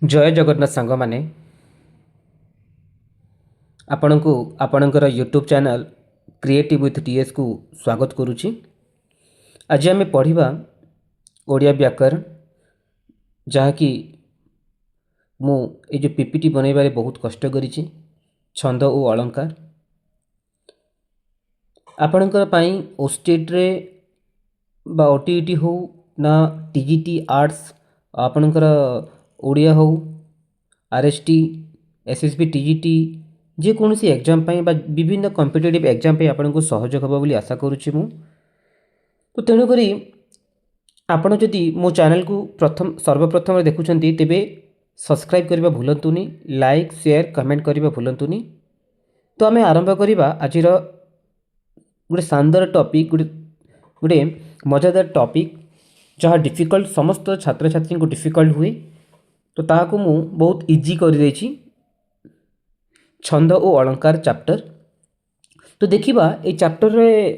जय जगन्नाथ सांग माने आपणको आपणकर YouTube channel Creative with TS को स्वागत करुच्ची। आज आम पढ़ा ओडिया व्याकरण जहाँकि मु ये जो पीपीटी बनैबारे बहुत कष्ट करिछि। छंद और अलंकार आपणकर पई ओस्टेट रे बा ओटीईटी हो ना टीजीटी आर्ट्स आपणकर ओडिया हो आरएसटी एसएसबी टीजीटी जेकोसी एग्जाम बा विभिन्न कॉम्पिटिटिव एग्जाम आपन को सहयोग हम बोली आशा करुच्ची मु। तो तेणुक आपण जदि मो चैनल को सर्वप्रथम देखुंत तेबे सब्सक्राइब करने भूलतुनि, लाइक शेयर कमेंट करने भूलतुनि। तो आम आरंभ करवा आज गोटे शानदार टॉपिक गोटे मजादार टॉपिक जहाँ डिफिकल्ट समस्त छात्र छात्री को डिफिकल्ट हुए तो ताको मु बहुत इजी कर देछि। छंद और अलंकार चैप्टर तो देखिबा ए चैप्टर रे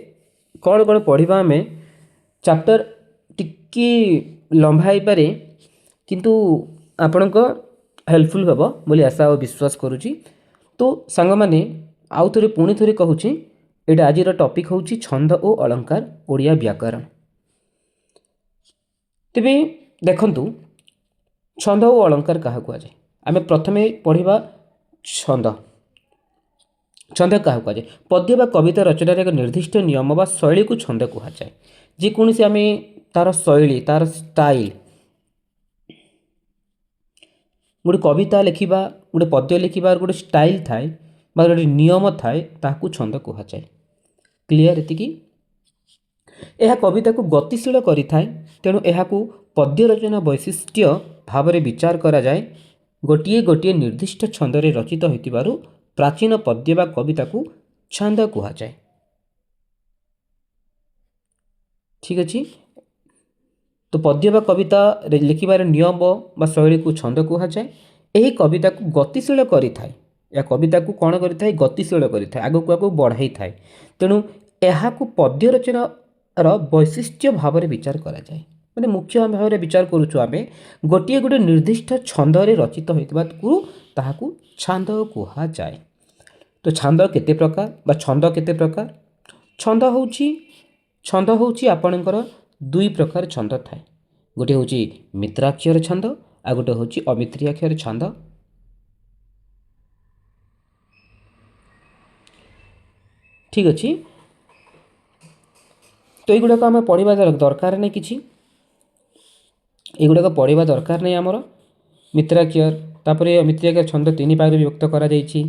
कौन कौन पढ़िबा हमें चैप्टर टिकी लंबा हो पारे किंतु आपण को हेल्पफुल हेबो बोली आशा और विश्वास करुच्ची। तो सांग माने आउ थोड़े पुणी थोड़े कहूँ एटा आज टॉपिक होची छंद और अलंकार ओडिया व्याकरण। तेबे देखंतु छंद और अलंकार क्या कहुए आम प्रथमे पढ़ा छंद। छंद क्या कहुए पद्य बा कविता रचनार एक निर्दिष्ट नियम बा शैली को छंद कहुए। जेकोसी आम तार शैली तार स्टाइल गोटे कविता लिखा गोटे पद्य लिखार गोटे स्टाइल थाए बा गोटे नियम थाए ताकू छंद कहुए। क्लियर एतिकी यह कविता को गतिशील करिथाए तेणु यहाकू पद्य रचना वैशिष्ट्य भाव में विचार करा जाए। गोटिए गोटिए निर्दिष्ट छंदरे रचित होइतिबारु प्राचीन पद्य बा कविता को छंद कहुए। ठीक अच्छे तो पद्य बा कविता लिखिबार नियम बा शैली को छंद कहुए। यही कविता को गतिशील करिथाए या कविता को कौन करिथाए गतिशील करिथाए आगक आगक बढ़ाई थाए। तेणु यहाकू पद्य रचनार वैशिष्ट्य भाव में विचार करा जाए मैंने मुख्य भाव में विचार करुचु आम गोटे गोटे निर्दिष्ट छंदरे रचित होता छंद कहुए। तो छंद केते प्रकार बा छंद केते प्रकार छंद होची आपणकर दुई प्रकार छंद थाए। गोटे होची मित्राक्षर छंद आ गोटे होची अमित्रियाक्षर छंद। ठीक अच्छे तो युड़ाक आम पढ़ा दरकार नहीं कि युड़ाक पढ़ा दरकार नहीं आमर मित्राक्षर तापर अमित्रियाक्षर छंद तीन भाग विभक्त करा जायछि।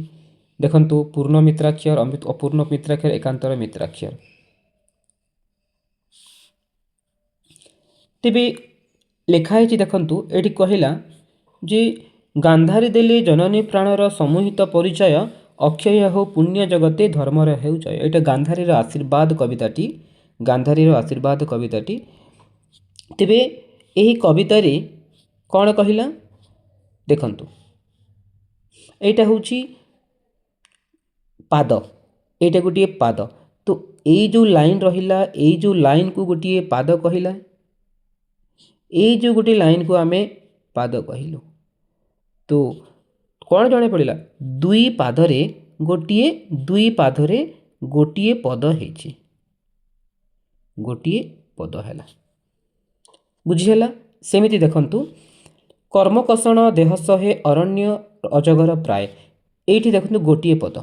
देखंतु पूर्ण मित्राक्षर अपूर्ण मित्राक्षर एकांतर मित्राक्षर। तेबे लिखाई देखंतु एठी कहिला जे गांधारी देले जननी प्राणर समूहित परिचय अक्षय हो पुण्य जगते धर्मर हेउ जय। एटा गांधारीर आशीर्वाद कविताटी गांधारीर आशीर्वाद कविताटी। तेबे एही कवितारे कौन कहिला देखंतु एटा होची पाद एटा गोटे पाद। तो ये जो लाइन रहिला ये जो लाइन को गोटे पाद कहिला ये जो गोटे लाइन को आमे पाद कहलु। तो कौन जणे पड़िला दुई पादरे गोटे पद हेछि गोटे पद हैला बुझीला। सेमिति देखंतु कर्मकषण देह सहे अरण्य अजगर प्राय एठी देखंतु गोटे पद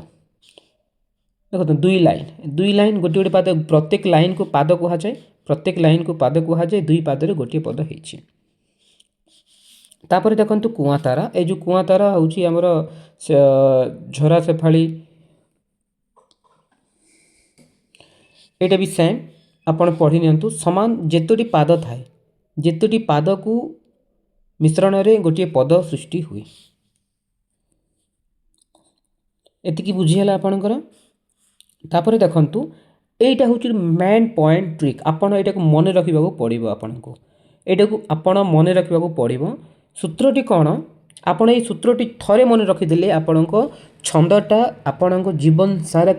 देखो दुई लाइन गोटे गोटे पाद प्रत्येक लाइन को पाद कहा जाए प्रत्येक लाइन को पाद कहा जाए दुई पादरे गोटे पद हेछि। तापर देखंतु कुआतारा ए जो कुआतारा होछि हमर झरा सेफाली एटा भी सेम आपण पढ़ी नियंतु समान जेतोटी पाद थाए जेतोटी पाद को मिश्रण रे गोटे पद सृष्टि हुए। एतिकी बुझीला आपणकर। तापर देखंतु एटा होछि मेन पॉइंट ट्रिक आपण एटा को मन रखिबाको पड़िबो आपनको एटा को आपण मन रखिबाको पड़िबो। सूत्रटी कौन आपण ए सूत्रटी थरे मन रखिदेले आपणको छंदटा आपणको जीवन सारा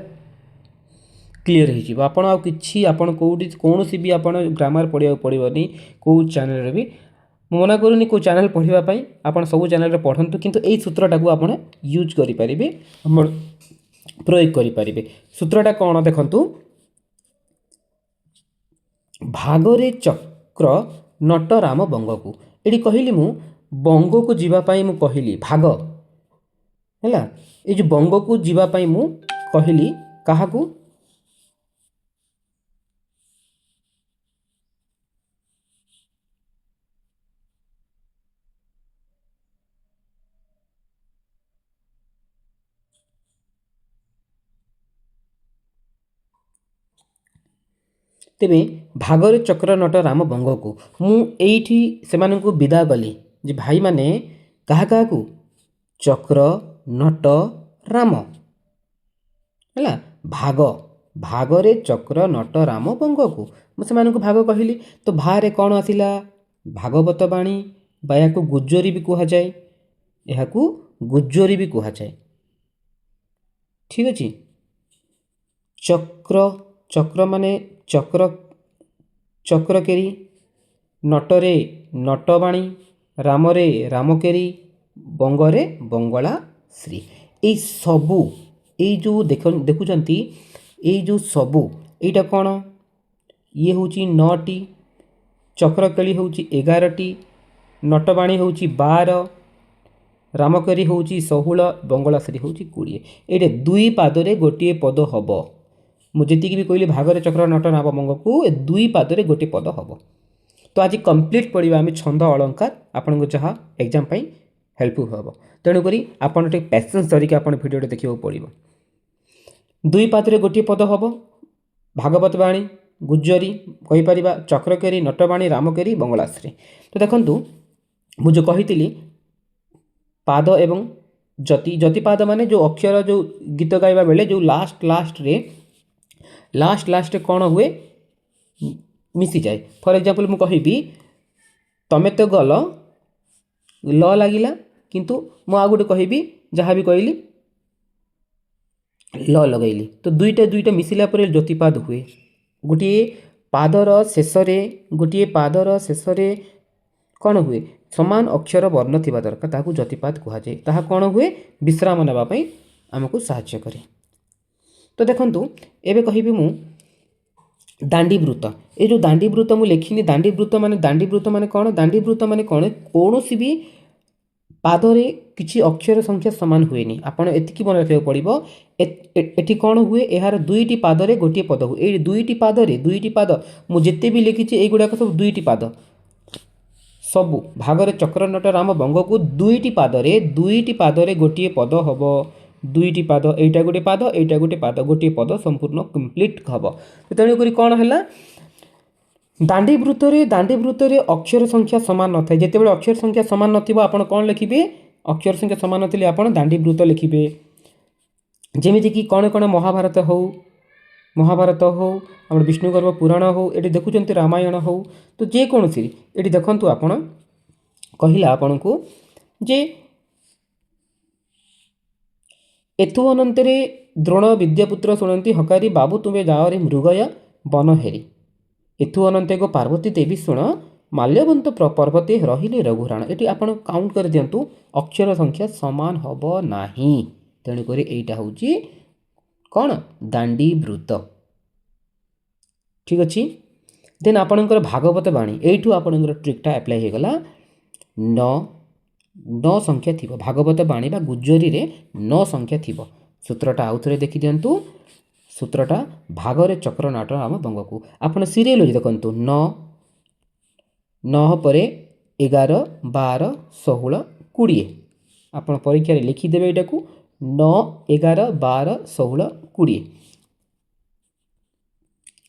क्लीयर हो आपण आ कि आपण कौटी कौन भी आपण ग्रामर पढ़ा पड़ोनी कौ चैनल भी मना करूनी को चैनल पढ़ापी आपड़ सब चैनल पढ़तु किंतु यही सूत्रटा को आप यूज करेंगे प्रयोग करेंगे। सूत्रटा कौन देखु भागरे चक्र नट राम बंग को ये कहली मु बंग को जीवाई मु कहली भाग है ये जो बंग को जीवाई मु कहली क्या तेरे भागरे चक्र नट राम बंग को मुझे से विदा कली जे भाई माने कहा कहा को चक्र नट राम है भाग भागरे चक्र नट राम बंग को मुझे भाग कहली तो भारे कौन आसिला भागवत बाणी बा या गुज्जरी भी कह जाए यह गुज्जरी भी कह जाए ठीक अच्छे। चक्र चक्र माने चक्र चक्रकेरी नटरे नटबाणी रामरे रामकेरी बंगरे बंगला श्री ये सबू ये जो देखुंत ये जो सबू यहाँ कौन ये हूँ 9टी चक्रकेली हूँ 11टी नटबाणी हूँ 12 रामकेरी हूँ 16 बंगलाश्री हूँ 20 ये दुई पादरे गोटे पद हम मुझे भी कहली भागरे चक्र नट नाम बंग को दुई पादरे गोटे पद हम। तो आज कंप्लीट पढ़ा आम छंद अलंकार आपन को जहाँ एग्जाम हेल्पफुल हम तेणुक आपड़ टे पेसेंस धरिकी आप भिडियो देखा पड़ो। दुई पादरे गोटे पद हम भागवत बाणी गुज्जरी कहीपर चक्रकेरी नटबाणी रामकेरी बंगलाश्री। तो देखु मुझे कही पाद एवं जति जति पाद माने जो अक्षर जो गीत गाइबा बेले जो लास्ट कौन हुए मिसी जाए। फॉर एग्जांपल मु कहिबी तमे तो गल ल लागिला किंतु मु आ गोटे कहिबी जहाँ भी कहली ल लगैली तो दुईटा दुईटा मिसिला पर ज्योतिपाद हुए। गोटे पादर शेषरे गोटे पादर शेषरे कौन हुए समान अक्षर वर्ण थी दरकार ताकू ज्योतिपाद कहुए ताहा कौन हुए विश्राम नापी आमको साहाय्य करे। तो देखंतु एबे कहिबी मु दांडी वृत्त ये जो दांडी वृत्त मु लिखिनी दांडी वृत्त माने कौन दांडी वृत्त माने कौन कौन भी पादरे किसी अक्षर संख्या सामान हुए आपड़ एति मन रखा पड़ो एटी कौन हुए यार दुईटी पादरे गोटे पद हुए ये दुईटी पादरे दुईटी पाद मुझे भी लिखी युड़ाक सब दुईटी पाद सबू भागरे चक्र नट राम बंग को दुईटी पादरे गोटे पद हम दुईटी पाद एटा गोटे पाद एटा गोटे पाद गोटे पद संपूर्ण कंप्लीट हम। तेणुक कौन है दांडी वृत्त अक्षर संख्या सामान न था जिते अक्षर संख्या सामान नथ कौन लिखे अक्षर संख्या सामान नी आप दांडी वृत्त लिखे जमीक कौन कौन महाभारत हो आम विष्णुगर्भ पुराण हो ये देखुं रामायण हो तो जेकोसी ये देखूँ आप कहला आपण को जे एथु अनंतरे द्रोण विद्यापुत्र शुणती हकारी बाबू तुम्हें जाओ रे मृगया वन हेरी एथु अनंत को पार्वती देवी शुण माल्यवंत पर्वते रहिले रघुराण ये आप काउंट कर दिंतु अक्षर संख्या समान हम ना तेणुक यहीटा हूँ कौन दांडी वृत्त ठीक अच्छे। देन आपणकर भागवत बाणी यू आपणकर ट्रिकटा एप्लाय होगला न संख्या थी भागवत बाणी बा गुज्जरी रे 9 संख्या थी सूत्रटा आउ थे देखी दिंतु सूत्रटा भागरे चक्र नाट राम बंग को आपड़ सीरियल देखु 9 पर 11 12 16 20 आप परीक्षा लिखिदेवे यहाँ को 9 11 12 16 20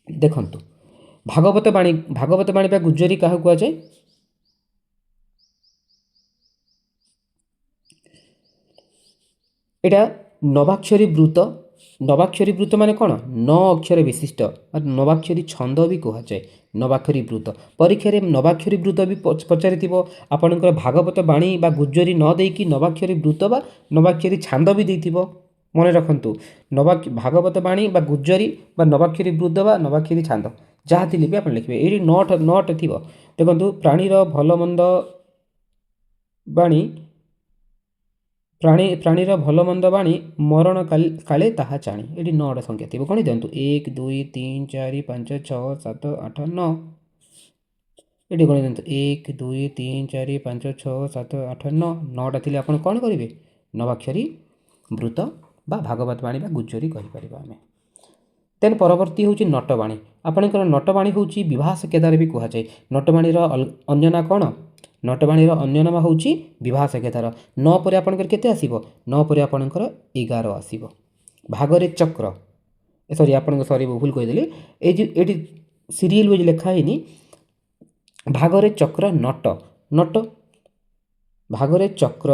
देखंतु भागवत बाणी बा गुज्जरी क्या कहुए एटा नवाक्षरी वृत्त माने कौन 9 अक्षर विशिष्ट नवाक्षरी छंद भी कहुए नवाक्षरी वृत्त परीक्षा नवाक्षरी वृत्त भी पचारि आपणकर भागवत बाणी बा गुज्जरी न देकी नवाक्षरी वृत्त बा नवाक्षरी छांद भी देथिबो मन रखंतु भागवत बाणी बा गुज्जरी बा नवाक्षरी वृत्त बा नवाक्षरी छांद जहाँ थी भी आप लिखे ये 9 थी देखो प्राणीर भल मंद ବାଣୀ ପ୍ରାଣୀର ଭଲ ମନ୍ଦ ବାଣୀ ମରଣ କାଳେ ତାହା ଜାଣି। ଏଠି 9ଟା ସଂଖ୍ୟା ଥିବ, ଗଣି ଦିଅନ୍ତୁ 1 2 3 4 5 6 7 8 9। ଏଠି ଗଣି ଦିଅନ୍ତୁ 1 2 3 4 5 6 7 8 9। 9ଟା ଥିଲେ ଆପଣ କ'ଣ କରିବେ? ନବାକ୍ଷରୀ ବୃତ ବା ଭାଗବତ ବାଣୀ ବା ଗୁଜ୍ଜରୀ କହିପାରିବା ଆମେ। ଦେନ୍ ପରବର୍ତ୍ତୀ ହେଉଛି ନଟବାଣୀ। ଆପଣଙ୍କର ନଟବାଣୀ ହେଉଛି ବିବାହ ସେକେଦାର ବି କୁହାଯାଏ। ନଟବାଣୀର ଅନ୍ୟ ନାଁ କ'ଣ? ନଟବାଣୀର ଅନ୍ୟ ନାମ ହେଉଛି ବିବାହ ସେକେଦାର। 9 ପରେ ଆପଣଙ୍କର କେତେ ଆସିବ? 9 ପରେ ଆପଣଙ୍କର 11 ଆସିବ। ଭାଗରେ ଚକ୍ର, ଭୁଲ କହିଦେଲି। ଏଠି ସିରିଏଲ ୱାଇଜ୍ ଲେଖା ହେଇନି। ଭାଗରେ ଚକ୍ର ନଟ ଭାଗରେ ଚକ୍ର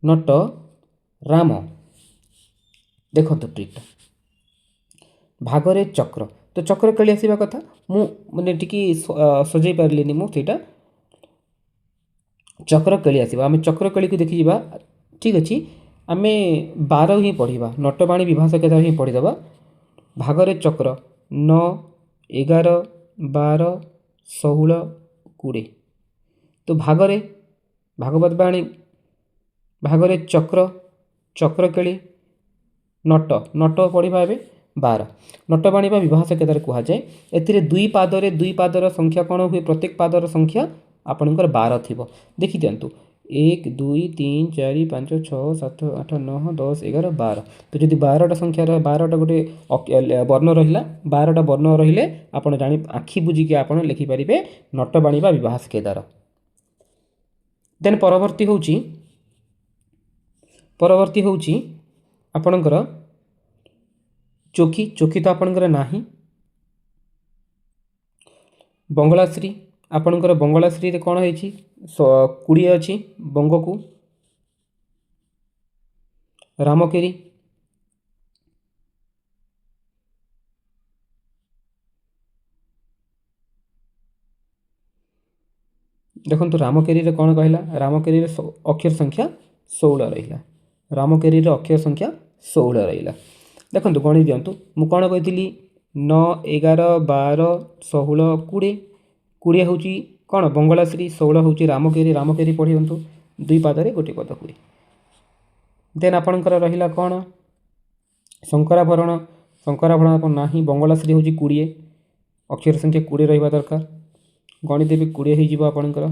ନଟ ରାମ। ଦେଖନ୍ତୁ ଟ୍ରିକ୍ଟା, ଭାଗରେ ଚକ୍ର ତ ଚକ୍ର କେଳି ଆସିବା କଥା। ମୁଁ ମାନେ ଟିକେ ସଜେଇ ପାରିଲିନି, ମୁଁ ସେଇଟା ଚକ୍ର କେଳି ଆସିବ। ଆମେ ଚକ୍ର କେଳିକୁ ଦେଖିଯିବା। ଠିକ୍ ଅଛି, ଆମେ 12 ହିଁ ପଢ଼ିବା। ନଟବାଣୀ ବିବାହ ସେକେଦାର ହିଁ ପଢ଼ିଦେବା। ଭାଗରେ ଚକ୍ର 9 11 12 16 20। ତ ଭାଗରେ ଭାଗବତ ବାଣୀ, ଭାଗରେ ଚକ୍ର କେଳି ନଟ ପଢ଼ିବା ଏବେ 12। ନଟବାଣୀ ବା ବିବାହ ସେକେଦାର କୁହାଯାଏ। ଏଥିରେ ଦୁଇ ପାଦର ସଂଖ୍ୟା କ'ଣ ହୁଏ? ପ୍ରତ୍ୟେକ ପାଦର ସଂଖ୍ୟା ଆପଣଙ୍କର 12 ଥିବ। ଦେଖିଦିଅନ୍ତୁ 1 2 3 4 5 6 7 8 9 10 11 12। ତ ଯଦି 12ଟା ସଂଖ୍ୟାର 12ଟା ଗୋଟେ ବର୍ଣ୍ଣ ରହିଲା, 12ଟା ବର୍ଣ୍ଣ ରହିଲେ ଆପଣ ଆଖି ବୁଜିକି ଆପଣ ଲେଖିପାରିବେ ନଟବାଣୀ ବା ବିବାହ ସେକେଦାର। ଦେନ୍ ପରବର୍ତ୍ତୀ ହେଉଛି ଆପଣଙ୍କର ଚୋଖୀ ତ ଆପଣଙ୍କର ନାହିଁ। ବଙ୍ଗଳାଶ୍ରୀ, ଆପଣଙ୍କର ବଙ୍ଗଳାଶ୍ରୀରେ କ'ଣ ହେଇଛି? 20 ଅଛି ବଙ୍ଗକୁ। ରାମକେରି, ଦେଖନ୍ତୁ ରାମକେରିରେ କ'ଣ କହିଲା? ରାମକେରିରେ ଅକ୍ଷର ସଂଖ୍ୟା 16 ରହିଲା। ରାମକେରିର ଅକ୍ଷର ସଂଖ୍ୟା 16 ରହିଲା। ଦେଖନ୍ତୁ ଗଣି ଦିଅନ୍ତୁ। ମୁଁ କ'ଣ କହିଥିଲି? 9 11 12 16 20। 20 ହେଉଛି କ'ଣ? ବଙ୍ଗଳାଶ୍ରୀ। 16 ହେଉଛି ରାମକେରି ପଢ଼ିଦିଅନ୍ତୁ। ଦୁଇ ପାଦରେ ଗୋଟିଏ ପଦ ହୁଏ। ଦେନ୍ ଆପଣଙ୍କର ରହିଲା କ'ଣ? ଶଙ୍କରାଭରଣ ଆପଣ ନାହିଁ। ବଙ୍ଗଳାଶ୍ରୀ ହେଉଛି 20, ଅକ୍ଷର ସଂଖ୍ୟା 20 ରହିବା ଦରକାର। ଗଣିଦେବି 20 ହେଇଯିବ ଆପଣଙ୍କର।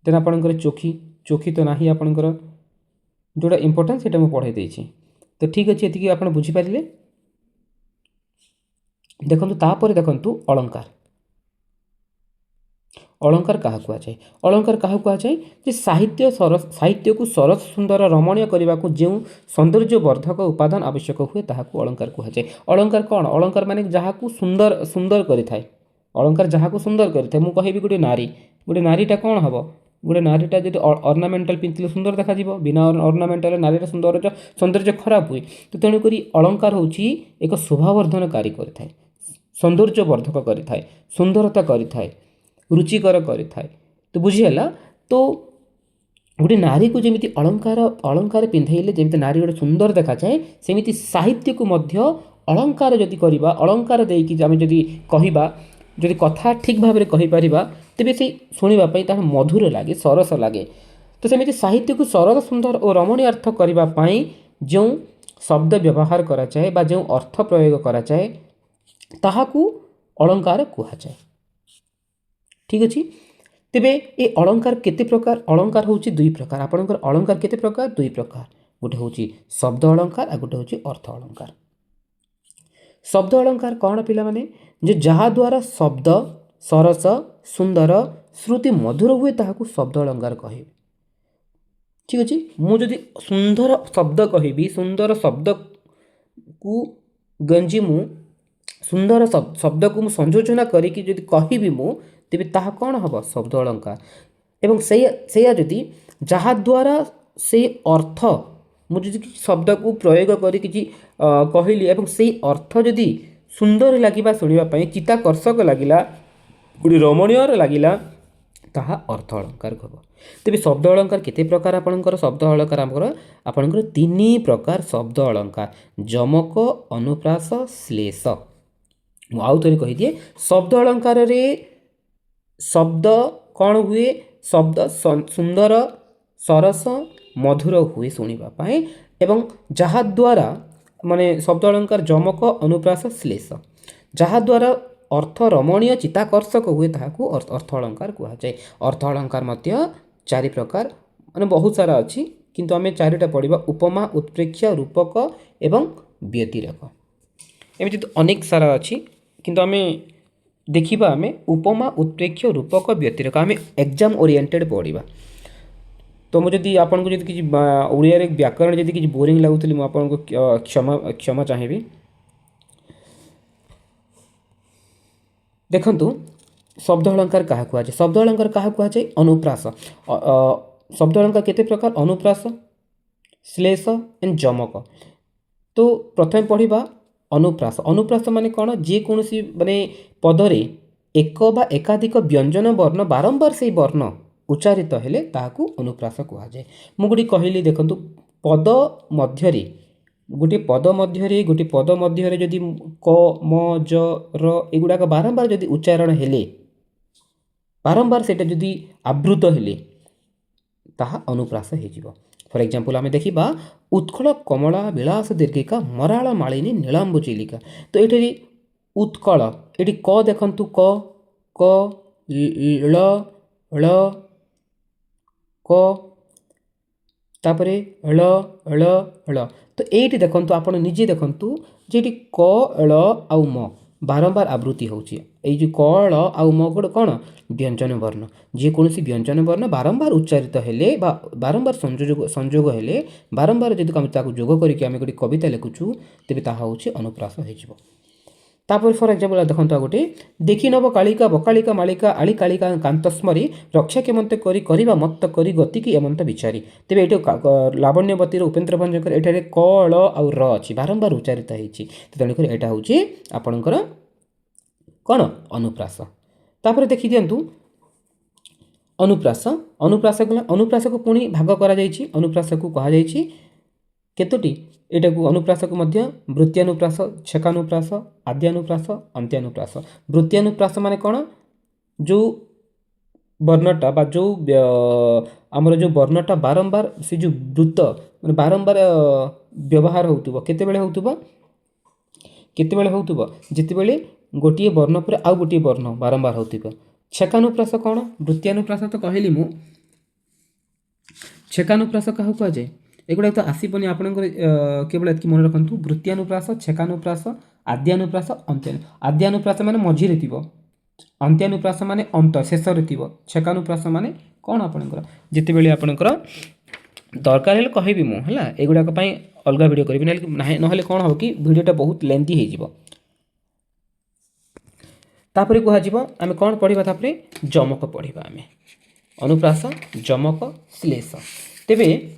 ଦେନ୍ ଆପଣଙ୍କର ଚୋଖୀ ତ ନାହିଁ ଆପଣଙ୍କର। ଯେଉଁଟା ଇମ୍ପୋର୍ଟାଣ୍ଟ ସେଇଟା ମୁଁ ପଢ଼ାଇ ଦେଇଛି। ତ ଠିକ୍ ଅଛି, ଏତିକି ଆପଣ ବୁଝିପାରିଲେ। ଦେଖନ୍ତୁ ତାପରେ ଦେଖନ୍ତୁ ଅଳଙ୍କାର କାହା କୁହାଯାଏ? ଅଳଙ୍କାର କାହାକୁ କୁହାଯାଏ? ଯେ ସାହିତ୍ୟକୁ ସରସ ସୁନ୍ଦର ରମଣୀୟ କରିବାକୁ ଯେଉଁ ସୌନ୍ଦର୍ଯ୍ୟବର୍ଦ୍ଧକ ଉପାଦାନ ଆବଶ୍ୟକ ହୁଏ ତାହାକୁ ଅଳଙ୍କାର କୁହାଯାଏ। ଅଳଙ୍କାର କ'ଣ? ଅଳଙ୍କାର ମାନେ ଯାହାକୁ ସୁନ୍ଦର କରିଥାଏ। ଅଳଙ୍କାର ଯାହାକୁ ସୁନ୍ଦର କରିଥାଏ। ମୁଁ କହିବି ଗୋଟେ ନାରୀଟା କ'ଣ ହେବ? ଗୋଟେ ନାରୀଟା ଯଦି ଅର୍ଣ୍ଣାମେଣ୍ଟାଲ ପିନ୍ଧିଲେ ସୁନ୍ଦର ଦେଖାଯିବ। ବିନା ଅର୍ଣ୍ଣାମେଣ୍ଟାଲ ନାରୀର ସୌନ୍ଦର୍ଯ୍ୟ ଖରାପ ହୁଏ। ତ ତେଣୁକରି ଅଳଙ୍କାର ହେଉଛି ଏକ ଶୋଭାବର୍ଦ୍ଧନକାରୀ କରିଥାଏ, ସୌନ୍ଦର୍ଯ୍ୟବର୍ଦ୍ଧକ କରିଥାଏ, ସୁନ୍ଦରତା କରିଥାଏ, ରୁଚିକର କରିଥାଏ। ତ ବୁଝିହେଲା। ତ ଗୋଟେ ନାରୀକୁ ଯେମିତି ଅଳଙ୍କାର ପିନ୍ଧାଇଲେ ଯେମିତି ନାରୀ ଗୋଟେ ସୁନ୍ଦର ଦେଖାଯାଏ, ସେମିତି ସାହିତ୍ୟକୁ ମଧ୍ୟ ଅଳଙ୍କାର ଯଦି କରିବା, ଅଳଙ୍କାର ଦେଇକି ଆମେ ଯଦି କହିବା, ଯଦି କଥା ଠିକ୍ ଭାବରେ କହିପାରିବା, ତେବେ ସେ ଶୁଣିବା ପାଇଁ ତାହା ମଧୁର ଲାଗେ, ସରସ ଲାଗେ। ତ ସେମିତି ସାହିତ୍ୟକୁ ସରଳ ସୁନ୍ଦର ଓ ରମଣୀୟାର୍ଥ କରିବା ପାଇଁ ଯେଉଁ ଶବ୍ଦ ବ୍ୟବହାର କରାଯାଏ ବା ଯେଉଁ ଅର୍ଥ ପ୍ରୟୋଗ କରାଯାଏ ତାହାକୁ ଅଳଙ୍କାର କୁହାଯାଏ। ଠିକ୍ ଅଛି। ତେବେ ଏ ଅଳଙ୍କାର କେତେ ପ୍ରକାର? ଅଳଙ୍କାର ହେଉଛି 2 ପ୍ରକାର। ଆପଣଙ୍କର ଅଳଙ୍କାର କେତେ ପ୍ରକାର? 2 ପ୍ରକାର। ଗୋଟେ ହେଉଛି ଶବ୍ଦ ଅଳଙ୍କାର ଆଉ ଗୋଟେ ହେଉଛି ଅର୍ଥ ଅଳଙ୍କାର। ଶବ୍ଦ ଅଳଙ୍କାର କ'ଣ ପିଲାମାନେ? ଯେ ଯାହାଦ୍ୱାରା ଶବ୍ଦ ସରସ, ସୁନ୍ଦର, ଶ୍ରୁତି ମଧୁର ହୁଏ ତାହାକୁ ଶବ୍ଦ ଅଳଙ୍କାର କହିବେ। ଠିକ୍ ଅଛି। ମୁଁ ଯଦି ସୁନ୍ଦର ଶବ୍ଦ କହିବି, ସୁନ୍ଦର ଶବ୍ଦକୁ ଗଞ୍ଜି ମୁଁ ସୁନ୍ଦର ଶବ୍ଦକୁ ମୁଁ ସଂଯୋଜନା କରିକି ଯଦି କହିବି ମୁଁ, ତେବେ ତାହା କ'ଣ ହେବ? ଶବ୍ଦ ଅଳଙ୍କାର। ଏବଂ ସେଇଆ ଯଦି ଯାହାଦ୍ୱାରା ସେଇ ଅର୍ଥ, ମୁଁ ଯଦି କିଛି ଶବ୍ଦକୁ ପ୍ରୟୋଗ କରି କିଛି କହିଲି ଏବଂ ସେଇ ଅର୍ଥ ଯଦି ସୁନ୍ଦର ଲାଗିବା, ଶୁଣିବା ପାଇଁ ଚିତ୍ତାକର୍ଷକ ଲାଗିଲା, ଗୋଟେ ରମଣୀୟ ଲାଗିଲା, ତାହା ଅର୍ଥ ଅଳଙ୍କାର ହେବ। ତେବେ ଶବ୍ଦ ଅଳଙ୍କାର କେତେ ପ୍ରକାର? ଶବ୍ଦ ଅଳଙ୍କାର ଆପଣଙ୍କର 3 ପ୍ରକାର ଶବ୍ଦ ଅଳଙ୍କାର: ଯମକ, ଅନୁପ୍ରାସ, ଶ୍ଲେଷ। ମୁଁ ଆଉ ଥରେ କହିଦିଏ। ଶବ୍ଦ ଅଳଙ୍କାରରେ ଶବ୍ଦ କ'ଣ ହୁଏ? शब्द सुंदर सरस मधुर हुए शुणा एवं जहाद्वारा माने शब्द अलंकार जमक अनुप्रास श्लेष जहाद्वारा अर्थ रमणीय चित्ताकर्षक हुए ताकू अर्थ अलंकार कहुए। अर्थ अलंकार मध्य चारि प्रकार माने बहुत सारा अच्छी किंतु आम चारिटा पढ़ा उपमा उत्प्रेक्ष रूपक एवं व्यतिरेक एमती तो अनेक सारा अच्छी किंतु आम देखा आम उपमा उत्प्रेक्ष रूपक व्यतिरेक आम एग्जाम ओरिएंटेड पढ़ा। तो मुझे आपको जब किसी ओडिया व्याकरण जब किसी बोरिंग लगुली मुझे क्षमा चाहिए। देखंतु शब्द अलंकार क्या कहुए शब्द अलंकार क्या कहुए अनुप्रास शब्द अलंकार केते प्रकार अनुप्रास श्लेष एंड जमक। तो प्रथम पढ़ा अनुप्रास अनुप्रास माने कौन जेकोसी माने पदरे एक बा एकाधिक व्यंजन वर्ण बारंबार से वर्ण उच्चारित हेले ताहाकू अनुप्रास कहुए। मुझे कहली देखंतु पद मध्यरे गोटे पद मध्य जदि क म ज र एगुड़ाक बारंबार जदि उच्चारण हेले बारंबार से जदि आवृत हेले ताहा अनुप्रास हो। फॉर एग्जांपल आम देखा उत्कल कमला विलास दीर्घिका मराल मालिनी नीलांबु चिलिका। तो ये उत्कल ये क देखंतु क क ल ळ क तापरे ळ ळ ळ। तो ये देखंतु आपण निजे देखंतु जे क ळ आउ म बारंबार आवृत्ति होची जो क ळ आउ म गोटे कौन व्यंजन वर्ण जेकोसी व्यंजन वर्ण बारंबार उच्चारित हेले बारंबार संजोग हेले बारंबार जदि जोग करके आम गोटे कविता लिखुचु तेज ताहा होची अनुप्रास हो। तापर फॉर एग्जांपल देखंतु गोटे देखि नव कालिका बकालिका मालिका आली कालिका कांतस्मरी रक्षा केमंत करी करिबा मत्त करी गति की एमंत विचारी। तेबे एटो लावण्यवतीर उपेन्द्र भंजकर एठारे क ळ आउ र अछि बारंबार उच्चारित होईछि तेणुकर एटा होछि आपणकर कौन अनुप्रास। तापर देखि दियंतु अनुप्रास अनुप्रास को पुणी भाग करा जायछि अनुप्रास को कहा जायछि केतोटी एटा को अनुप्रास को मध्य वृत्त्यानुप्रास छेकानुप्रास आद्यानुप्रास अंत्यानुप्रास। वृत्त्यानुप्रास माने कौन जो वर्णटा बा जो आमर जो वर्णटा बारंबार से जो वृत्त माने बारंबार व्यवहार होतुबो केतेबेले होतुबो जितेबेले गोटे वर्ण पर आउ गोटे वर्ण बारंबार होतुबो। छेकानुप्रास कौन वृत्त्यानुप्रास तो कहली मु छेकानुप्रास क्या कहुए एगुड़ा तो आसपनी आप केवल एति मन रखु वृत्त्यानुप्रास छेकानुप्रास आद्यानुप्रास आद्यानुप्रास माने मझिरे थी अंत्यानुप्रास माने अंत शेष थी छेकानुप्रास माने कौन आपणकर जितेबेले आपणकर दरकार हेल्ले कहबी मुझे एगुड़ाक अलग वीडियो करी ना कौन हम कि वीडियोटा बहुत लेंथी हो। तापरे कहुव आम कौन पढ़ा तापरे जमक पढ़ा आम अनुप्रास जमक श्लेष। तेबे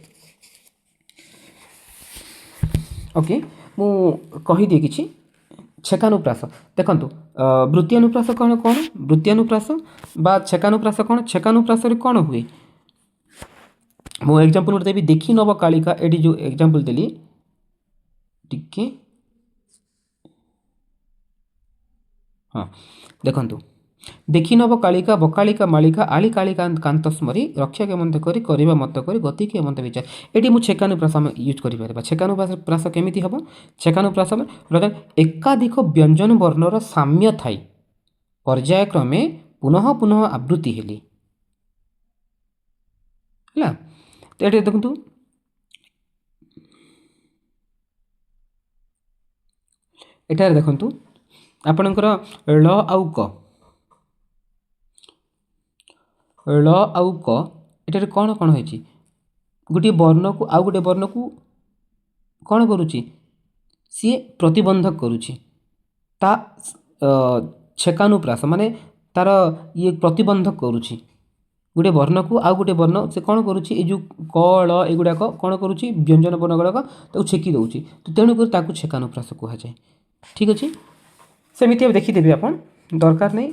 ओके मु कहीदिए कि छेकानुप्रास देखंतु वृत्त्यानुप्रास कौन कौन वृत्त्यानुप्रास बा छेकानुप्रास कौन छेकानुप्रास कौन हुए मु एग्जांपल देवी देखि नव कालिका एटी जो एग्जांपल देली टिके हाँ देखंतु देखि नव कालिका बकालिका मालिका आली कालिका कांतस्मरी रक्षा केमंत करी करिबा मत करी गति केमंत विचार। एटी मु छेकानुप्रास हम यूज करि परबा। छेकानुप्रास केमिति हबो छेकानुप्रास में एकाधिक व्यंजन वर्णर साम्य थाई पर्यायक्रमे पुनः पुनः आवृत्ति हेली हला। तो ये देखु एटार देखंतु आपणकर ल आउ क एटार कौन कौन होइछि गोटे वर्ण को आउ गोटे वर्ण को कौन करुछि सी प्रतिबंधक करुछि ता छेकानुप्रास माने तार ये प्रतिबंधक करुछि गोटे वर्ण को आउ गोटे वर्ण से कौन करुछि ए जो क ल एगुड़ाक कौन करुछि व्यंजन वर्ण गुड़ाक ताको छेकी दउछि तो तेणुकर ताको छेकानुप्रास कहुए। ठीक अच्छे सेमती देखीदेवी आप दरकार नहीं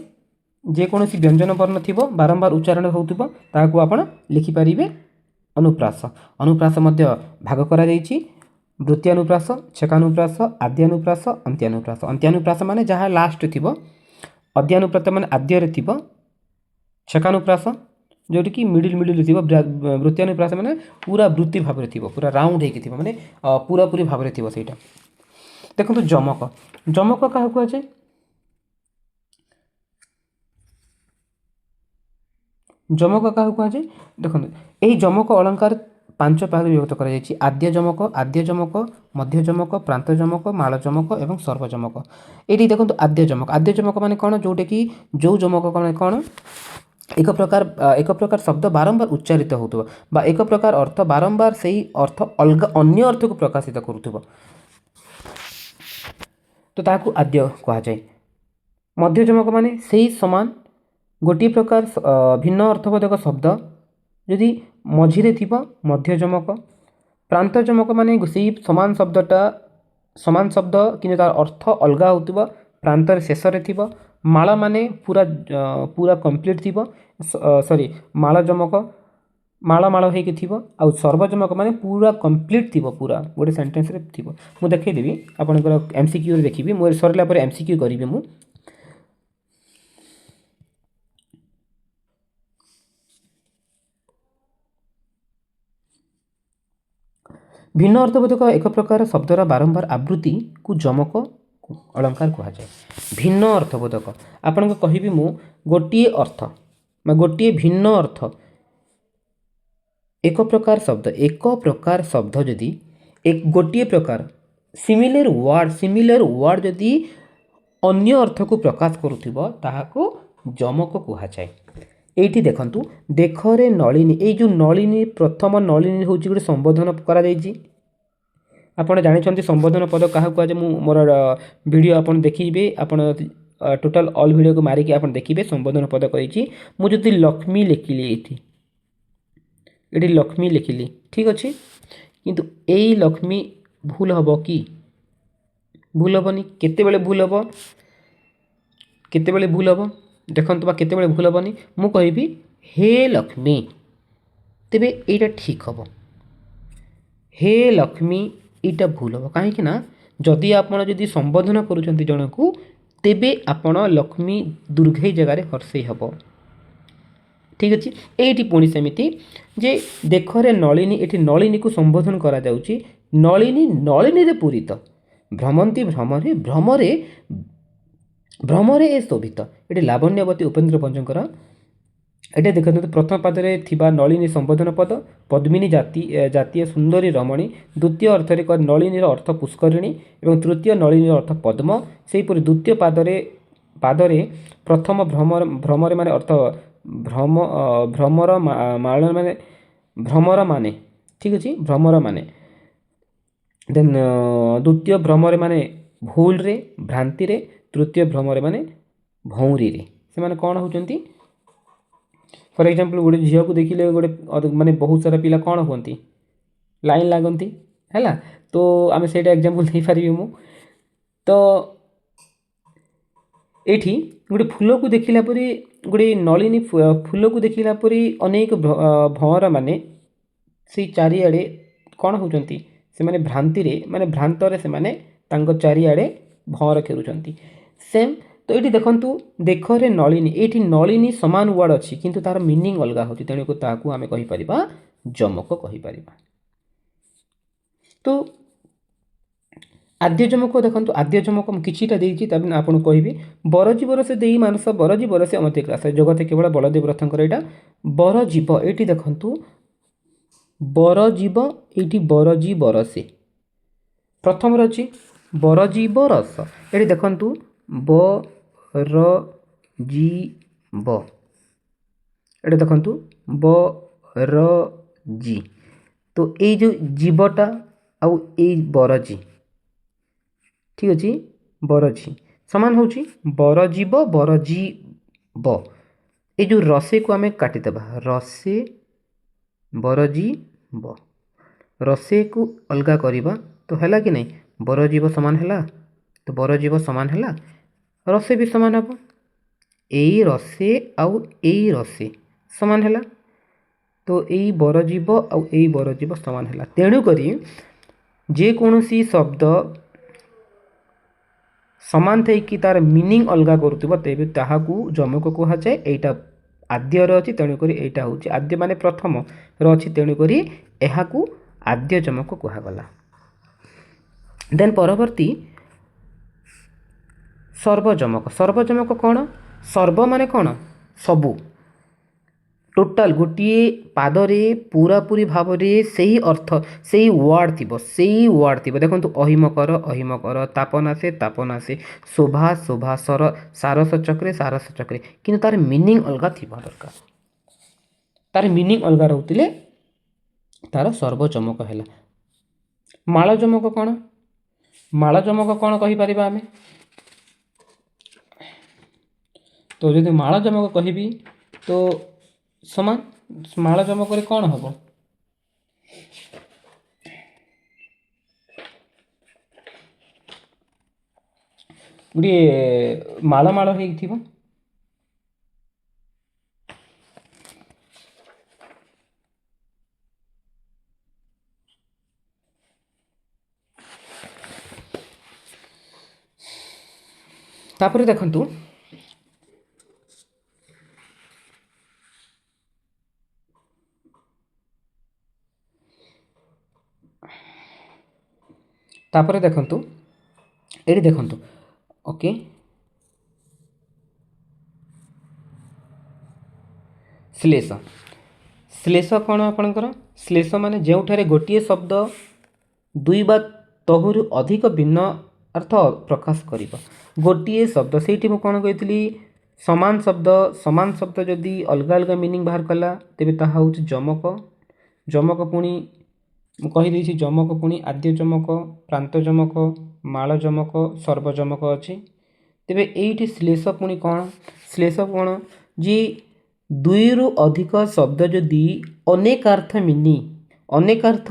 जेकोसी व्यंजन वर्ण थी बारंबार उच्चारण होता आप लिखिपारे अनुप्रास। अनुप्रास मध्य भाग करा वृत्त्यानुप्रास छेकानुप्रास आद्यानुप्रास अंत्यानुप्रास। अंत्यानुप्रास माने जहाँ लास्ट थी अद्यानुप्रास माने आद्य छेकानुप्रास जोटी कि मिडिल मिडिल थी वृत्तानुप्रास माने पूरा वृत्ति भाव में थी पूरा राउंड होती माने पूरा पूरी भाव में थी सहीटा देखो जमक जमक क्या कहुए जमक क्या कहुए देखो यही जमक अलंकार पांच भाग विभक्त कर आद्य जमक मध्य जमक प्रांत जमक माल जमक और सर्वजमक ये देखो आद्य जमक माने कौन जोटे कि जो जमक कौन एक प्रकार शब्द बारंबार उच्चारित होता एक प्रकार अर्थ बारंबार से अर्थ अलग अन्य अर्थ को प्रकाशित करुव तो ताकू आद्य कह जाए मध्य जमक माने से समान गोटे प्रकार भिन्न अर्थबोधक शब्द यदि मझिरे थी मध्य जमक प्रांत जमक माने से समान शब्दटा समान शब्द कि तार अर्थ अलग होता प्रांतर शेष थी माला माने पूरा पूरा कंप्लीट थी सॉरी माला जमक माला माला होइके थिबो आ सर्वजमक माने पूरा कंप्लीट थिबो पूरा गोटे सेंटेंस रे थिबो मु देखै देबी आपनकर एमसीक्यू रे देखिबी मोर सरला पर एमसीक्यू करिबी मु भिन्न अर्थबोधक एक प्रकार शब्दर बारंबार आवृत्ति को जमक अलंकार कहा जाए भिन्न अर्थबोधक आपन कहबी मु गोटे अर्थ गोटे भिन्न अर्थ एक प्रकार शब्द जदि एक गोटे प्रकार सिमिलर वर्ड जदि अन्य अर्थ को प्रकाश करुथिबो ताहाको जमक कहा जाए एठी देखंतु देखरे नलिनी ए जो नलिनी प्रथम नलिनी होची गोटे संबोधन करा जायछि आपण जानिछन्ति संबोधन पद काहा को जे मु मोर वीडियो आपण देखिबे आपण टोटल ऑल वीडियो को मारी के आपण देखिबे संबोधन पद कहिछि मु जदि लक्ष्मी लिखिली एठी लक्ष्मी लिखिली ठीक अछि किंतु एई लक्ष्मी भूल हबो कि भूल हबनी केते बेले भूल हबो देखंतु बा केते बेले भूल हबनी मु कहिबी हे लक्ष्मी तेबे एटा ठीक हबो हे लक्ष्मी एटा भूल हबो काहे कि ना जदि आपण जदि संबोधन करूछन्ति जणकू तेबे आपण लक्ष्मी दुर्घई जगार हर्षई हबो ठीक अछि एठी पुणी सेमिति जे देखरे नलिनी एठी नलिनी को संबोधन करा जाउची नलिनी रे पूरित भ्रमंती भ्रमरे ए शोभित एठी लावण्यवती उपेन्द्र पंचकर एटा देखते प्रथम पद रे थिबा नलिनी संबोधन पद पद्मिनी जातीय सुंदरी रमणी द्वितीय अर्थ रे नलिनी अर्थ पुष्करिणी और तृतीय नलिनी अर्थ पद्म सेहीपरि द्वितीय पादरे प्रथम भ्रमर माने अर्थ भ्रमर माने ठीक अछि भ्रमर माने देन द्वितीय भ्रमर माने भूल रे भ्रांति रे तृतीय भ्रमर माने भौरी रे से माने कोन होचंती फॉर एग्जांपल गोटे झील को देखिले गोटे माने बहुत सारा पिला कौन होती लाइन लागती है तो आम से एग्जांपल दे पारि मु तो एठी गोटे फूल को देखिला परी गोटे नलिनी फूल को देखिला परी अनेक भंवर माने से चारिआडे कौन होचंती से माने भ्रांति रे माने भ्रांतरे से माने तांको चारिआडे भंवर खेरुचंती सेम तो ये देखंतु देखरे नलिनी ये नलिनी सामान वर्ड अच्छी किंतु तार मीनिंग अलग होती तेणु ताकू आम कहीपर जमक कहीपर तो आद्य जमक देखो आद्य जमक किछिटा देइछि तबे आपन कहबी बरजीवर से देई मानस बरजीवर से अमति क्लास जगत केवल बलदेव रथंकर एटा बरजीव एटी देखंतु बरजीव एटी बरजी बरसे प्रथम रछि बरजीव रस एटी देखंतु ब जी ब एटा देखंतु ब र जी तो ये जो जीवटा आउ ए बरजी ठीक अच्छे बरजी सामान हूँ बरजीव बरजी ब ये जो रसे को आम काटिदेबा रसे बरजी ब रसे को अलग करवा तो है कि नहीं बरजीव सामान है तो बरजीव सामान है रसे भी सामान हम यही रसे आउ यही रसे सामान है तो यही बरजीव आउ यही बरजीव सामान है तेणुक जेकोसी शब्द सामान थी तार मीनिंग अलग करुवा तेज ताकू जमक कहुए यहाँ आद्यर अच्छी तेणुक यहाँ हूँ आद्य मान प्रथम रही तेणुक यहाँ आद्य जमक कहगला। देन परवर्ती सर्वजमक। सर्वजमक कौन? सर्व माने कौन? सबू, टोटाल गोटे पादरे पूरा पूरी भाव में से ही अर्थ से ही वर्ड थी से ही वर्ड थी। देखो अहिमकर अहिमकर, तापनासे तापनासे, शोभा शोभा, सारस चक्रे सारस चक्रे, किंतु तार मीनिंग अलग थी दरकार। तार मीनिंग अलग रोते तार सर्वजमक है। मालजमक कौन? मालजमक कौन कहीपर आम? तो जो मालजमक कहि तो समान मालजमक कौन हम? गोटे माल माल हो तापर देखंतु तापर देखंतु एठी देखंतु ओके श्लेष। श्लेष कौन आपणकर? श्लेष माने जोठारे गोटे शब्द दुई बा तहुरु अधिक भिन्न अर्थ प्रकाश करिबो। गोटे शब्द से कौन कही समान शब्द जदि अलग अलग मीनिंग बाहर कला तेबे ताहा होउछि जमक। जमक पुणी कहीदे जमक पुणी आद्य जमक, प्रांत जमक, माल जमक, सर्वजमक अच्छी। तेबे एइठी श्लेष पुणी कौन? श्लेष कौन? जी दुई रु अधिक शब्द जदि अनेकार्थ मीनिंग अनेकार्थ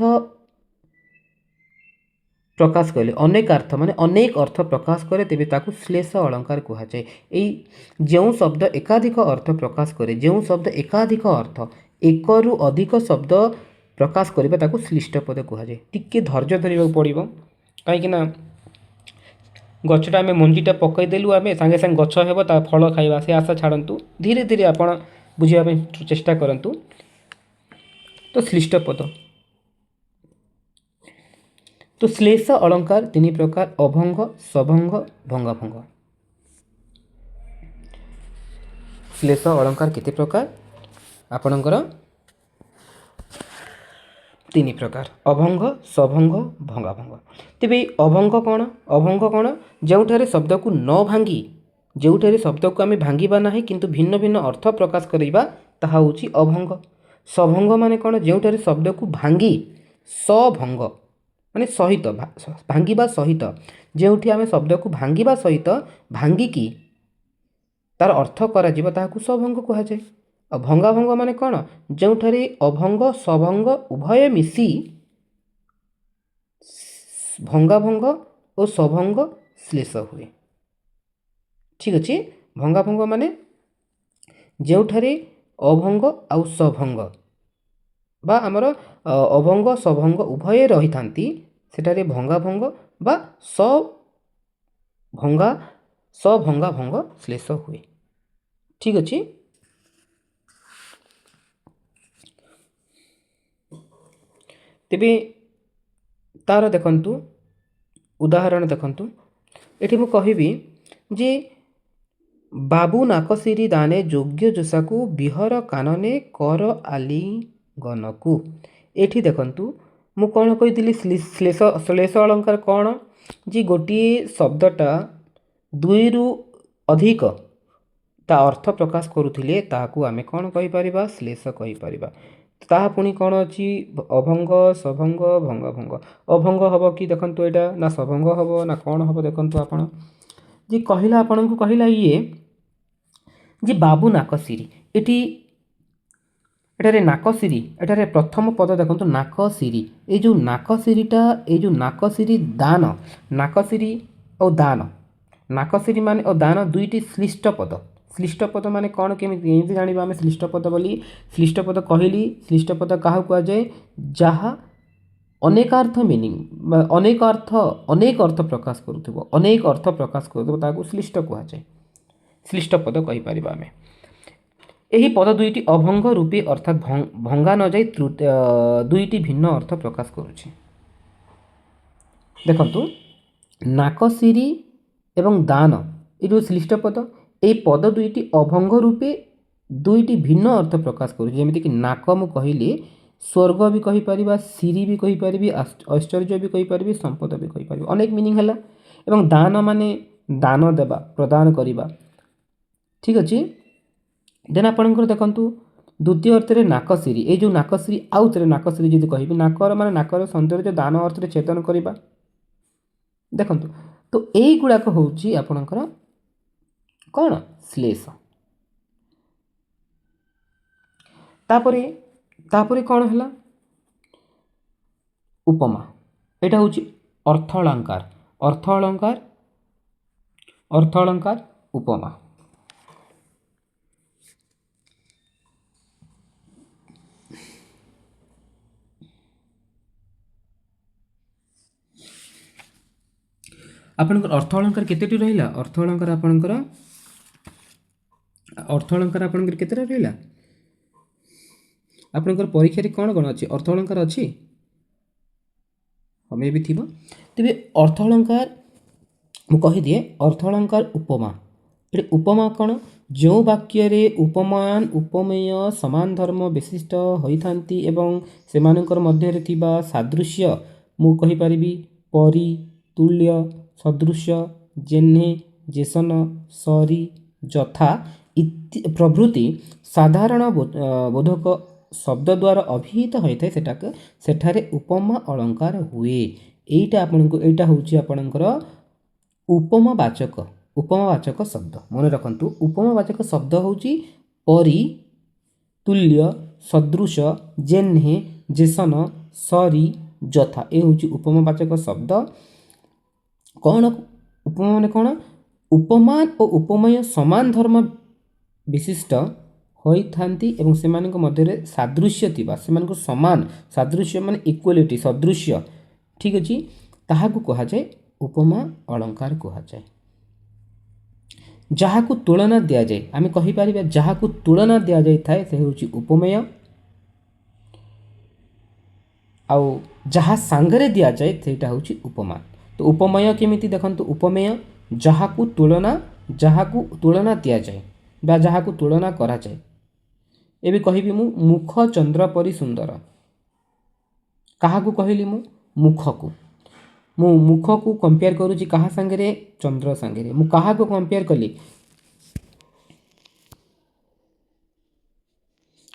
प्रकाश कले, अनेक अर्थ माने अनेक अर्थ प्रकाश करे तेबे ताकू श्लेष अलंकार कहा जाए। एई जो शब्द एकाधिक अर्थ प्रकाश करे, जो शब्द एकाधिक अर्थ एक रु अधिक शब्द प्रकाश करिबा ताकू श्लिष्ट पद कहा जाए। टिके धैर्य धरिबा पड़िबो काहेकि ना गछटा आम मंजीटा पकईदेलु आम सांगे सांगे गछ हेब ता फल खाइबा से आशा छाड़तु। धीरे धीरे आपण बुझापी चेष्टा करंतु। तो श्लिष्ट पद तो श्लेष अलंकार तीन प्रकार अभंग, सभंग, भंगाभंग। श्लेष अलंकार केते प्रकार? आपणकर तीन प्रकार अभंग, सभंग, भंगाभंग। तेबे अभंग कौन? अभंग कौन? जोठारे शब्द को न भांगी जोठारे शब्द को आम भांगिबा नाही किंतु भिन्न भिन्न अर्थ प्रकाश करिबा ताहा होछि अभंग। सभंग माने कौन? जोठारे शब्द को भांगी सभंग माने सहित भांगिबा सहित जोठी आम शब्द को भांगिबा सहित भांगिकी तार अर्थ करा जिवो ताहाकू सभंग कहा जाए। और भंगाभंग माने कौन? जोठारे अभंग सभंग उभय मिसी भंगाभंग और सभंग श्लेष हुए। ठीक अच्छे। भंगाभंग माने जोठारे अभंग आउ सभंग बा आमर अभंग सभंग उभय रही थांती सेठारे भंगाभंग बा सभंगाभंग श्लेष हुए। ठीक अच्छे। तेबे तार देखंतु उदाहरण देखंतु एठी मु कहिबी जे बाबू नाकसिरी दाने योग्य जोसाकू बिहर कानने कर आलिंगनकू। एठी देखंतु मु कौन कही श्लेष श्लेष अलंकार कौन? जी गोटे शब्दटा दुई रु अधिक ता अर्थ प्रकाश करुथिले ताहाकू आमे कौन कहि परिबा? श्लेष कहि परिबा। ताहा पुणी कौन अच्छी अभंग, सभंग, भंगाभंग। अभंग हम कि देखंतु एटा ना सभंग हम ना कौन हम देखंतु आपण जी कहला आपण को कहला ये जी बाबू नाकसिरी एटी एटारे नाकसिरी एटारे प्रथम पद देखंतु नाकसिरी। ए जो नाकसिरीटा ए जो नाकसिरी दान नाकसिरी और दान नाकसिरी माने और दान दुईटी श्लिष्ट पद। श्लिष्ट पद माने कौन केमी जानिबा आमे श्लिष्ट पद बोली? श्लिष्ट पद कहली श्लिष्ट पद काहा कहा जाए? जहाँ अनेकार्थ मीनिंग अनेक अर्थ प्रकाश करुथिबो अनेक अर्थ प्रकाश करुथिबो ताकू श्लिष्ट कहा जाए। श्लिष्ट पद कहि परिबा आमे। ଏହି ପଦ ଦୁଇଟି ଅଭଙ୍ଗ ରୂପେ ଅର୍ଥାତ୍ ଭଙ୍ଗା ନ ଯାଇ ଦୁଇଟି ଭିନ୍ନ ଅର୍ଥ ପ୍ରକାଶ କରୁଛି। ଦେଖନ୍ତୁ ନାକସିରି ଏବଂ ଦାନ ଏ ଯେଉଁ ଶ୍ଲିଷ୍ଟ ପଦ, ଏହି ପଦ ଦୁଇଟି ଅଭଙ୍ଗ ରୂପେ ଦୁଇଟି ଭିନ୍ନ ଅର୍ଥ ପ୍ରକାଶ କରୁଛି। ଯେମିତିକି ନାକ ମୁଁ କହିଲି ସ୍ୱର୍ଗ ବି କହିପାରିବା, ସିରି ବି କହିପାରିବି, ଐଶ୍ୱର୍ଯ୍ୟ ବି କହିପାରିବି, ସମ୍ପଦ ବି କହିପାରିବି, ଅନେକ ମିନିଂ ହେଲା। ଏବଂ ଦାନ ମାନେ ଦାନ ଦେବା, ପ୍ରଦାନ କରିବା। ଠିକ୍ ଅଛି। ଦେନ୍ ଆପଣଙ୍କର ଦେଖନ୍ତୁ ଦ୍ୱିତୀୟ ଅର୍ଥରେ ନାକସିରି, ଏଇ ଯେଉଁ ନାକସିରି ଆଉ ଥରେ ନାକସିରି ଯଦି କହିବି, ନାକର ମାନେ ନାକର ସୌନ୍ଦର୍ଯ୍ୟ, ଦାନ ଅର୍ଥରେ ଛେଦନ କରିବା। ଦେଖନ୍ତୁ ତ ଏଇଗୁଡ଼ାକ ହେଉଛି ଆପଣଙ୍କର କ'ଣ ଶ୍ଲେଷ। ତାପରେ କ'ଣ ହେଲା ଉପମା। ଏଇଟା ହେଉଛି ଅର୍ଥ ଅଳଙ୍କାର ଉପମା। ଆପଣଙ୍କର ଅର୍ଥ ଅଳଙ୍କାର କେତେଟି ରହିଲା? ଅର୍ଥ ଅଳଙ୍କାର ଆପଣଙ୍କର କେତେଟା ରହିଲା? ଆପଣଙ୍କର ପରୀକ୍ଷାରେ କ'ଣ କ'ଣ ଅଛି? ଅର୍ଥ ଅଳଙ୍କାର ଅଛି, ମେ ବି ଥିବ। ତେବେ ଅର୍ଥ ଅଳଙ୍କାର ମୁଁ କହିଦିଏ, ଅର୍ଥ ଅଳଙ୍କାର ଉପମା। ଏଠି ଉପମା କ'ଣ? ଯେଉଁ ବାକ୍ୟରେ ଉପମାନ ଉପମେୟ ସମାନ ଧର୍ମ ବିଶିଷ୍ଟ ହୋଇଥାନ୍ତି ଏବଂ ସେମାନଙ୍କର ମଧ୍ୟରେ ଥିବା ସାଦୃଶ୍ୟ ମୁଁ କହିପାରିବି ପରି, ତୁଲ୍ୟ, ସଦୃଶ୍ୟ, ଯେହ୍ନେ, ଯେସନ, ସରି, ଯଥା ପ୍ରଭୃତି ସାଧାରଣ ବୋଧକ ଶବ୍ଦ ଦ୍ୱାରା ଅଭିହିତ ହୋଇଥାଏ, ସେଠାରେ ଉପମା ଅଳଙ୍କାର ହୁଏ। ଏଇଟା ହେଉଛି ଆପଣଙ୍କର ଉପମାବାଚକ ଶବ୍ଦ। ମନେ ରଖନ୍ତୁ, ଉପମାବାଚକ ଶବ୍ଦ ହେଉଛି ପରି, ତୁଲ୍ୟ, ସଦୃଶ, ଯେହ୍ନେ, ଯେସନ, ସରି, ଯଥା। ଏ ହେଉଛି ଉପମାବାଚକ ଶବ୍ଦ। କ'ଣ ଉପମା ମାନେ କ'ଣ? ଉପମାନ ଓ ଉପମେୟ ସମାନ ଧର୍ମ ବିଶିଷ୍ଟ ହୋଇଥାନ୍ତି ଏବଂ ସେମାନଙ୍କ ମଧ୍ୟରେ ସାଦୃଶ୍ୟ ଥିବା, ସେମାନଙ୍କୁ ସମାନ, ସାଦୃଶ୍ୟ ମାନେ ଇକ୍ୱାଲିଟି, ସଦୃଶ୍ୟ। ଠିକ୍ ଅଛି, ତାହାକୁ କୁହାଯାଏ ଉପମା ଅଳଙ୍କାର କୁହାଯାଏ। ଯାହାକୁ ତୁଳନା ଦିଆଯାଏ, ଆମେ କହିପାରିବା ଯାହାକୁ ତୁଳନା ଦିଆଯାଇଥାଏ ସେ ହେଉଛି ଉପମେୟ। ଆଉ ଯାହା ସାଙ୍ଗରେ ଦିଆଯାଏ ସେଇଟା ହେଉଛି ଉପମାନ। ତ ଉପମେୟ କେମିତି ଦେଖନ୍ତୁ, ଉପମେୟ ଯାହାକୁ ତୁଳନା ଦିଆଯାଏ ବା ଯାହାକୁ ତୁଳନା କରାଯାଏ। ଏବେ କହିବି ମୁଁ ମୁଖ ଚନ୍ଦ୍ର ପରି ସୁନ୍ଦର। କାହାକୁ କହିଲି ମୁଁ? ମୁଖକୁ। ମୁଁ ମୁଖକୁ କମ୍ପେୟାର କରୁଛି କାହା ସାଙ୍ଗରେ? ଚନ୍ଦ୍ର ସାଙ୍ଗରେ। ମୁଁ କାହାକୁ କମ୍ପେୟାର କଲି?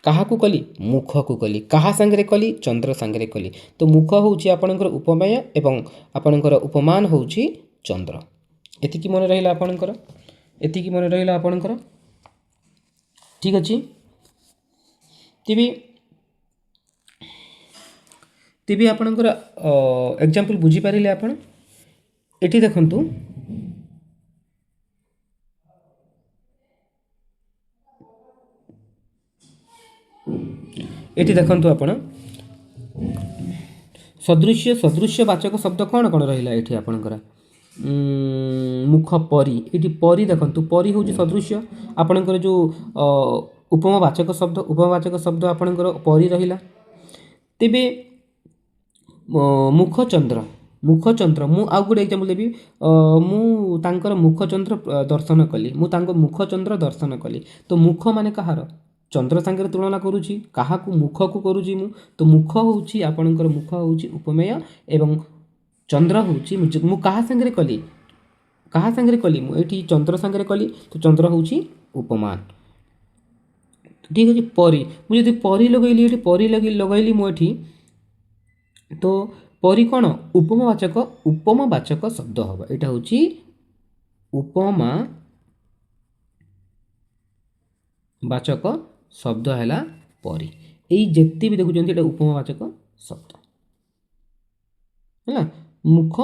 କାହାକୁ କଲି? ମୁଖକୁ କଲି। କାହା ସାଙ୍ଗରେ କଲି? ଚନ୍ଦ୍ର ସାଙ୍ଗରେ କଲି। ତ ମୁଖ ହେଉଛି ଆପଣଙ୍କର ଉପମେୟ ଏବଂ ଆପଣଙ୍କର ଉପମାନ ହେଉଛି ଚନ୍ଦ୍ର। ଏତିକି ମନେ ରହିଲା ଆପଣଙ୍କର। ଠିକ୍ ଅଛି। ତେବେ ଆପଣଙ୍କର ଏକ୍ଜାମ୍ପଲ୍ ବୁଝିପାରିଲେ ଆପଣ? ଏଠି ଦେଖନ୍ତୁ ଆପଣ ସଦୃଶ୍ୟବାଚକ ଶବ୍ଦ କ'ଣ କ'ଣ ରହିଲା ଏଠି ଆପଣଙ୍କର? ମୁଖ ପରି, ଏଠି ପରି ଦେଖନ୍ତୁ, ପରି ହେଉଛି ସଦୃଶ୍ୟ। ଆପଣଙ୍କର ଯେଉଁ ଉପମାବାଚକ ଶବ୍ଦ ଆପଣଙ୍କର ପରି ରହିଲା। ତେବେ ମୁଖଚନ୍ଦ୍ର, ମୁଁ ଆଉ ଗୋଟେ ଏକ୍ଜାମ୍ପଲ୍ ଦେବି। ମୁଁ ତାଙ୍କର ମୁଖଚନ୍ଦ୍ର ଦର୍ଶନ କଲି। ମୁଁ ତାଙ୍କ ମୁଖଚନ୍ଦ୍ର ଦର୍ଶନ କଲି। ତ ମୁଖ ମାନେ କାହାର? ଚନ୍ଦ୍ର ସାଙ୍ଗରେ ତୁଳନା କରୁଛି। କାହାକୁ? ମୁଖକୁ କରୁଛି ମୁଁ। ତ ମୁଖ ହେଉଛି ଉପମେୟ ଏବଂ ଚନ୍ଦ୍ର ହେଉଛି, ମୁଁ କାହା ସାଙ୍ଗରେ କଲି? ମୁଁ ଏଠି ଚନ୍ଦ୍ର ସାଙ୍ଗରେ କଲି, ତ ଚନ୍ଦ୍ର ହେଉଛି ଉପମାନ। ଠିକ୍ ଅଛି। ପରି, ମୁଁ ଯଦି ପରି ଲଗେଇଲି, ଏଠି ପରି ଲଗେଇଲି ମୁଁ ଏଠି, ତ ପରି କ'ଣ? ଉପମାବାଚକ ଶବ୍ଦ ହେବ। ଏଇଟା ହେଉଛି ଉପମାବାଚକ ଶବ୍ଦ ହେଲା ପରି। ଏଇ ଯେତେ ବି ଦେଖୁଛନ୍ତି ଏଇଟା ଉପମାବାଚକ ଶବ୍ଦ ହେଲା। ମୁଖ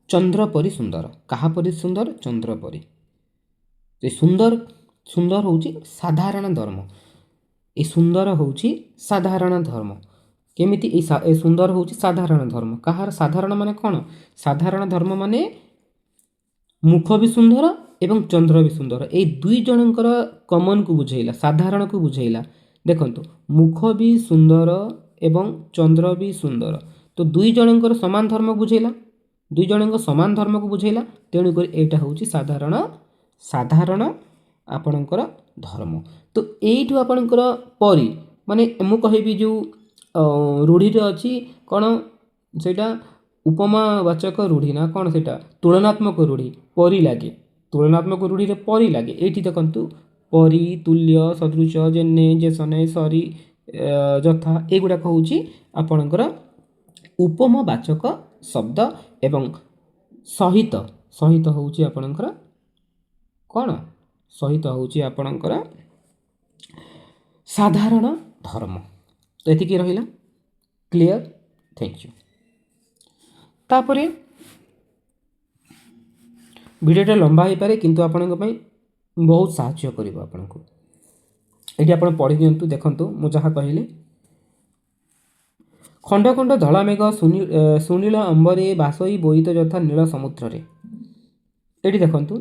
ଚନ୍ଦ୍ର ପରି ସୁନ୍ଦର। କାହା ପରି ସୁନ୍ଦର? ଚନ୍ଦ୍ର ପରି। ସୁନ୍ଦର ହେଉଛି ସାଧାରଣ ଧର୍ମ। ଏ ସୁନ୍ଦର ହେଉଛି ସାଧାରଣ ଧର୍ମ। କେମିତି? ଏ ସୁନ୍ଦର ହେଉଛି ସାଧାରଣ ଧର୍ମ। କାହାର? ସାଧାରଣ ମାନେ କ'ଣ? ସାଧାରଣ ଧର୍ମ ମାନେ ମୁଖ ବି ସୁନ୍ଦର ଏବଂ ଚନ୍ଦ୍ର ବି ସୁନ୍ଦର, ଏଇ ଦୁଇ ଜଣଙ୍କର କମନକୁ ବୁଝେଇଲା, ସାଧାରଣକୁ ବୁଝେଇଲା। ଦେଖନ୍ତୁ ମୁଖ ବି ସୁନ୍ଦର ଏବଂ ଚନ୍ଦ୍ର ବି ସୁନ୍ଦର, ତ ଦୁଇ ଜଣଙ୍କର ସମାନ ଧର୍ମ ବୁଝେଇଲା, ଦୁଇ ଜଣଙ୍କ ସମାନ ଧର୍ମକୁ ବୁଝେଇଲା, ତେଣୁକରି ଏଇଟା ହେଉଛି ସାଧାରଣ ଆପଣଙ୍କର ଧର୍ମ। ତ ଏଇଠୁ ଆପଣଙ୍କର ପରି ମାନେ ମୁଁ କହିବି ଯେଉଁ ରୂଢ଼ିରେ ଅଛି କ'ଣ ସେଇଟା ଉପମାବାଚକ ରୂଢ଼ି ନା କ'ଣ, ସେଇଟା ତୁଳନାତ୍ମକ ରୂଢ଼ି, ପରି ଲାଗେ, ତୁଳନାତ୍ମକ ରୂଢ଼ିରେ ପରି ଲାଗେ। ଏଇଠି ଦେଖନ୍ତୁ ପରି, ତୁଲ୍ୟ, ସଦୃଶ, ଯେନେ, ଯେସନେ, ସରି, ଯଥା, ଏଗୁଡ଼ାକ ହେଉଛି ଆପଣଙ୍କର ଉପମାବାଚକ ଶବ୍ଦ ଏବଂ ସହିତ ହେଉଛି ଆପଣଙ୍କର କ'ଣ, ସହିତ ହେଉଛି ଆପଣଙ୍କର ସାଧାରଣ ଧର୍ମ। ତ ଏତିକି ରହିଲା, କ୍ଲିଅର, ଥ୍ୟାଙ୍କ ୟୁ। ତାପରେ ଭିଡ଼ିଓଟା ଲମ୍ବା ହେଇପାରେ କିନ୍ତୁ ଆପଣଙ୍କ ପାଇଁ ବହୁତ ସାହାଯ୍ୟ କରିବ ଆପଣଙ୍କୁ। ଏଠି ଆପଣ ପଢ଼ି ଦିଅନ୍ତୁ, ଦେଖନ୍ତୁ ମୁଁ ଯାହା କହିଲି। ଖଣ୍ଡ ଖଣ୍ଡ ଧଳା ମେଘ ସୁନୀଳ ଅମ୍ବରେ ବାସୋଇ ବୋଇତ ଯଥା ନୀଳ ସମୁଦ୍ରରେ। ଏଠି ଦେଖନ୍ତୁ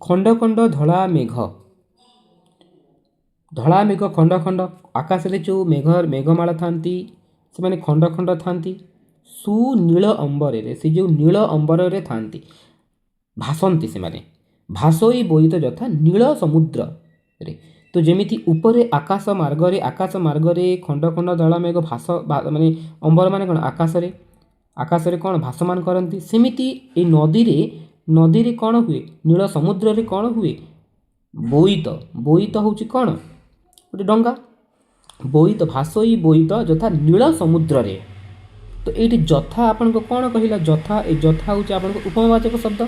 ଖଣ୍ଡ ଖଣ୍ଡ ଧଳା ମେଘ ଖଣ୍ଡ ଖଣ୍ଡ, ଆକାଶରେ ଯେଉଁ ମେଘମାଳ ଥାନ୍ତି ସେମାନେ ଖଣ୍ଡ ଖଣ୍ଡ ଥାନ୍ତି। ସୁନୀଳ ଅମ୍ବରରେ, ସେ ଯେଉଁ ନୀଳ ଅମ୍ବରରେ ଥାନ୍ତି, ଭାସନ୍ତି ସେମାନେ। ଭାସୋଇ ବୋଇତ ଯଥା ନୀଳ ସମୁଦ୍ରରେ, ତ ଯେମିତି ଉପରେ ଆକାଶ ମାର୍ଗରେ ଖଣ୍ଡ ଖଣ୍ଡ ଧଳା ମେଘ ମାନେ ଅମ୍ବର ମାନେ କ'ଣ, ଆକାଶରେ କ'ଣ ଭାସମାନ କରନ୍ତି, ସେମିତି ଏଇ ନଦୀରେ କ'ଣ ହୁଏ, ନୀଳ ସମୁଦ୍ରରେ କ'ଣ ହୁଏ, ବୋଇତ ହେଉଛି କ'ଣ, ଗୋଟେ ଡଙ୍ଗା, ଭାସୋଇ ବୋଇତ ଯଥା ନୀଳ ସମୁଦ୍ରରେ। ତ ଏଇଠି ଯଥା ଆପଣଙ୍କୁ କ'ଣ କହିଲା, ଏ ଯଥା ହେଉଛି ଆପଣଙ୍କ ଉପମାବାଚକ ଶବ୍ଦ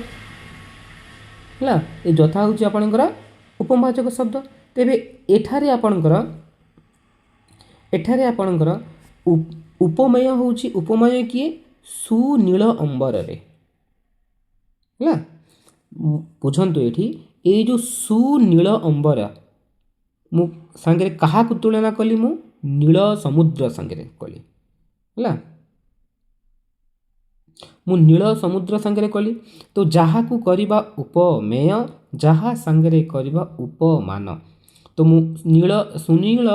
ହେଲା, ଏ ଯଥା ହେଉଛି ଆପଣଙ୍କର ଉପମାବାଚକ ଶବ୍ଦ। ତେବେ ଏଠାରେ ଆପଣଙ୍କର ଉପମେୟ ହେଉଛି, ଉପମେୟ କିଏ, ସୁନୀଳ ଅମ୍ବରରେ ହେଲା। ବୁଝନ୍ତୁ ଏଠି ଏଇ ଯେଉଁ ସୁନୀଳ ଅମ୍ବର ମୁଁ ସାଙ୍ଗରେ କାହାକୁ ତୁଳନା କଲି, ମୁଁ ନୀଳ ସମୁଦ୍ର ସାଙ୍ଗରେ କଲି ହେଲା, ମୁଁ ନୀଳ ସମୁଦ୍ର ସାଙ୍ଗରେ କଲି। ତ ଯାହାକୁ କରିବା ଉପମେୟ, ଯାହା ସାଙ୍ଗରେ କରିବା ଉପମାନ, ତ ମୁଁ ସୁନୀଳ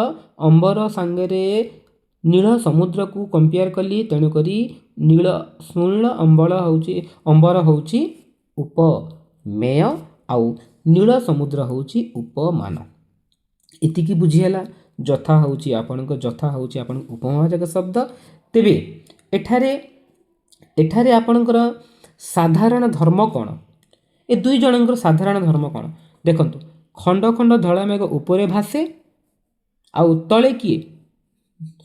ଅମ୍ବର ସାଙ୍ଗରେ ନୀଳ ସମୁଦ୍ରକୁ କମ୍ପେୟାର କଲି, ତେଣୁକରି ସୁନୀଳ ଅମ୍ବର ହେଉଛି ଉପମେୟ ଆଉ ନୀଳ ସମୁଦ୍ର ହେଉଛି ଉପମାନ। ଏତିକି ବୁଝିହେଲା। ଯଥା ହେଉଛି ଆପଣଙ୍କ ଉପମାବାଚକ ଶବ୍ଦ। ତେବେ ଏଠାରେ ଆପଣଙ୍କର ସାଧାରଣ ଧର୍ମ କ'ଣ, ଏ ଦୁଇ ଜଣଙ୍କର ସାଧାରଣ ଧର୍ମ କ'ଣ, ଦେଖନ୍ତୁ ଖଣ୍ଡ ଖଣ୍ଡ ଧଳା ମେଘ ଉପରେ ଭାସେ ଆଉ ତଳେ କିଏ,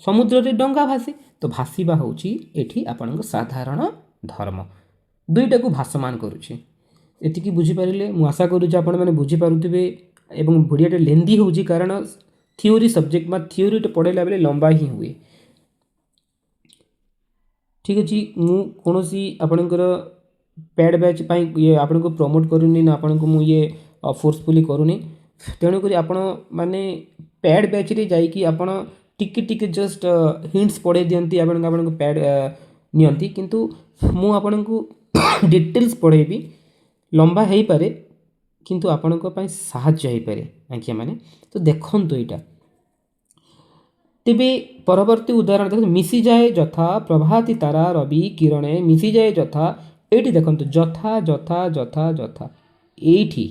ସମୁଦ୍ରରେ ଡଙ୍ଗା ଭାସେ, ତ ଭାସିବା ହେଉଛି ଏଠି ଆପଣଙ୍କ ସାଧାରଣ ଧର୍ମ, ଦୁଇଟାକୁ ଭାସମାନ କରୁଛି। ଏତିକି ବୁଝିପାରିଲେ, ମୁଁ ଆଶା କରୁଛି ଆପଣମାନେ ବୁଝିପାରୁଥିବେ। ଏବଂ ଭିଡ଼ିଓଟା ଲେନ୍ଦି ହେଉଛି କାରଣ ଥିଓରି ସବଜେକ୍ଟ ବା ଥିଓରିଟା ପଢ଼ାଇଲା ବେଳେ ଲମ୍ବା ହିଁ ହୁଏ। ଠିକ୍ ଅଛି, ମୁଁ କୌଣସି ଆପଣଙ୍କର ପ୍ୟାଡ୍ ବ୍ୟାଚ୍ ପାଇଁ ଆପଣଙ୍କୁ ପ୍ରମୋଟ୍ କରୁନି ନା ଆପଣଙ୍କୁ ମୁଁ ଫୋର୍ସଫୁଲି କରୁନି, ତେଣୁକରି ଆପଣ ମାନେ ପ୍ୟାଡ୍ ବ୍ୟାଚ୍ରେ ଯାଇକି ଆପଣ ଟିକେ ଜଷ୍ଟ ହିଣ୍ଟସ୍ ପଢ଼ାଇ ଦିଅନ୍ତି, ଆପଣଙ୍କ ପ୍ୟାଡ୍ ନିଅନ୍ତି, କିନ୍ତୁ ମୁଁ ଆପଣଙ୍କୁ ଡିଟେଲ୍ସ ପଢ଼ାଇବି, ଲମ୍ବା ହେଇପାରେ କିନ୍ତୁ ଆପଣଙ୍କ ପାଇଁ ସାହାଯ୍ୟ ହେଇପାରେ ଆଜ୍ଞା ମାନେ। ତ ଦେଖନ୍ତୁ ଏଇଟା, ତେବେ ପରବର୍ତ୍ତୀ ଉଦାହରଣ ଦେଖନ୍ତୁ, ମିଶିଯାଏ ଯଥା ପ୍ରଭାତି ତାରା ରବି କିରଣେ ମିଶିଯାଏ ଯଥା। ଏଇଠି ଦେଖନ୍ତୁ ଯଥା, ଏଇଠି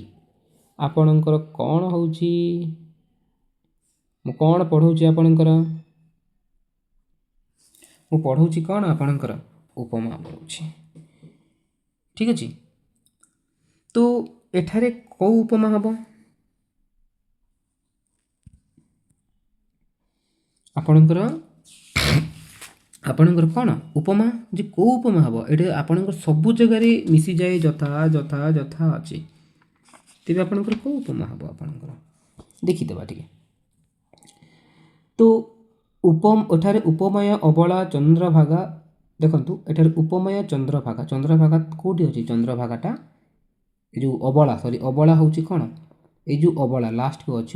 ଆପଣଙ୍କର କ'ଣ ହେଉଛି, ମୁଁ କ'ଣ ପଢ଼ଉଛି ଆପଣଙ୍କର, ମୁଁ ପଢ଼ଉଛି କ'ଣ ଆପଣଙ୍କର ଉପମା ପଢ଼ଉଛି, ଠିକ୍ ଅଛି। ତ ଏଠାରେ କେଉଁ ଉପମା ହେବ, ଆପଣଙ୍କର କ'ଣ ଉପମା, ଯେ କେଉଁ ଉପମା ହେବ, ଏଠି ଆପଣଙ୍କର ସବୁ ଜାଗାରେ ମିଶିଯାଏ ଯଥା ଅଛି, ତେବେ ଆପଣଙ୍କର କେଉଁ ଉପମା ହେବ, ଆପଣଙ୍କର ଦେଖିଦେବା ଟିକେ। ତ ଏଠାରେ ଉପମେୟ ଅବଳା ଚନ୍ଦ୍ରଭାଗା, ଦେଖନ୍ତୁ ଏଠାରେ ଉପମେୟ ଚନ୍ଦ୍ରଭାଗା କେଉଁଠି ଅଛି, ଚନ୍ଦ୍ରଭାଗାଟା ଏ ଯେଉଁ ଅବଳା ହେଉଛି କ'ଣ, ଏଇ ଯେଉଁ ଅବଳା ଲାଷ୍ଟକୁ ଅଛି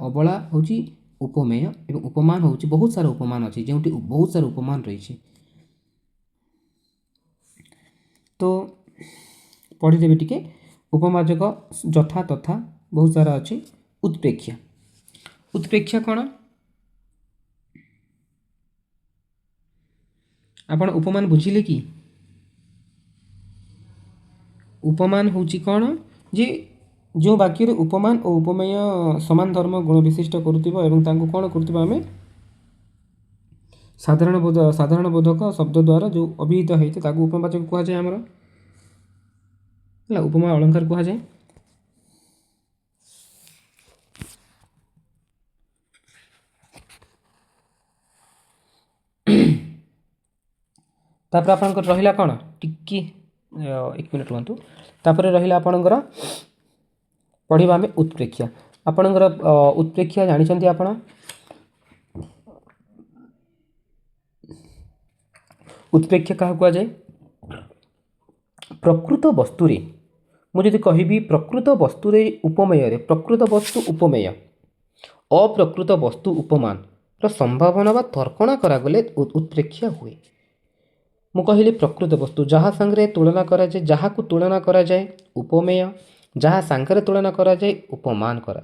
ଅବଳା ହେଉଛି ଉପମେୟ ଏବଂ ଉପମାନ ହେଉଛି ବହୁତ ସାରା ଉପମାନ ଅଛି, ଯେଉଁଠି ବହୁତ ସାରା ଉପମାନ ରହିଛି। ତ ପଢ଼ିଦେବେ ଟିକେ, उपमाचक यथा तथा बहुत सारा अच्छी। उत्प्रेक्षा उत्प्रेक्षा कौन आपण उपमान बुझिले कि उपमान होची कौन जे जो वाक्य उपमान और उपमेय समान धर्म गुण विशिष्ट करुथिबा एवं तांको कौन करुथिबा आमे साधारण बोधक शब्द द्वारा जो अभिहित होइते ताकू उपमाचक कुहा जाय हमर उपमा अलंकार कुहा जाय। तापर आपनकर रहिला कौन टिकी एक मिनट रुहतु तापर रहिला आपनकर पढ़िबा आमे उत्प्रेक्षा आपनकर उत्प्रेक्षा जानिछन्ती आपण उत्प्रेक्षा कहा कुआ जाए प्रकृत वस्तुरे मुझे कहबी प्रकृत वस्तुरे उपमेय रे प्रकृत वस्तु उपमेय अप्रकृत वस्तु उपमान संभावना बा तर्कणा करागले उत्प्रेक्षा हुए। मु कहली प्रकृत वस्तु जहाँ संगे तुलना करा जाए जहाँ को तुलना करा जाए उपमेय जहाँ सांगरे तुलना करा जाए उपमान करा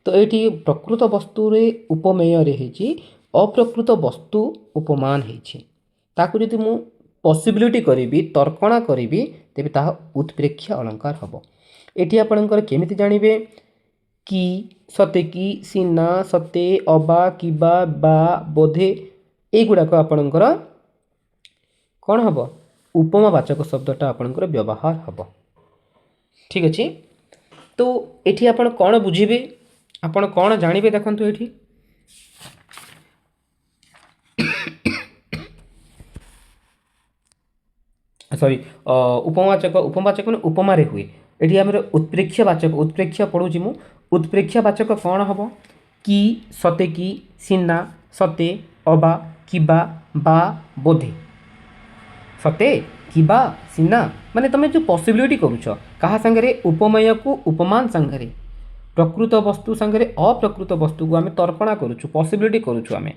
तो ये प्रकृत वस्तु रे उपमेय रे हेची अप्रकृत वस्तु उपमान हेची ताकू यदि मु पॉसिबिलिटी करी तर्कणा करी तेबे ताहा उत्प्रेक्षा अलंकार हबो। एठी आपनकर केमिति जानिबे कि सते कि सिना सते अबा किबा बा बोधे एगुडा को आपनकर कौन हम उपमावाचक शब्दटा आपनकर व्यवहार हम ठीक अच्छे। तो ये आपण कौन बुझे आपण कौन जानवे देखो ये सॉरी उपमावाचक उपमावाचक उपमा हुए ये आम उत्प्रेक्षावाचक उत्प्रेक्षा पढ़ुची मु उत्प्रेक्षावाचक कौन हम कि सते कि सिना सते अबा किबा बा बोधे सते किबा सिना माने तुम जो पॉसिबिलिटी करुच कहा संगे उपमेय को उपमान संगे प्रकृत वस्तु संगे अप्रकृत वस्तु को आम तर्कणा करुचु पॉसिबिलिटी करुचु आम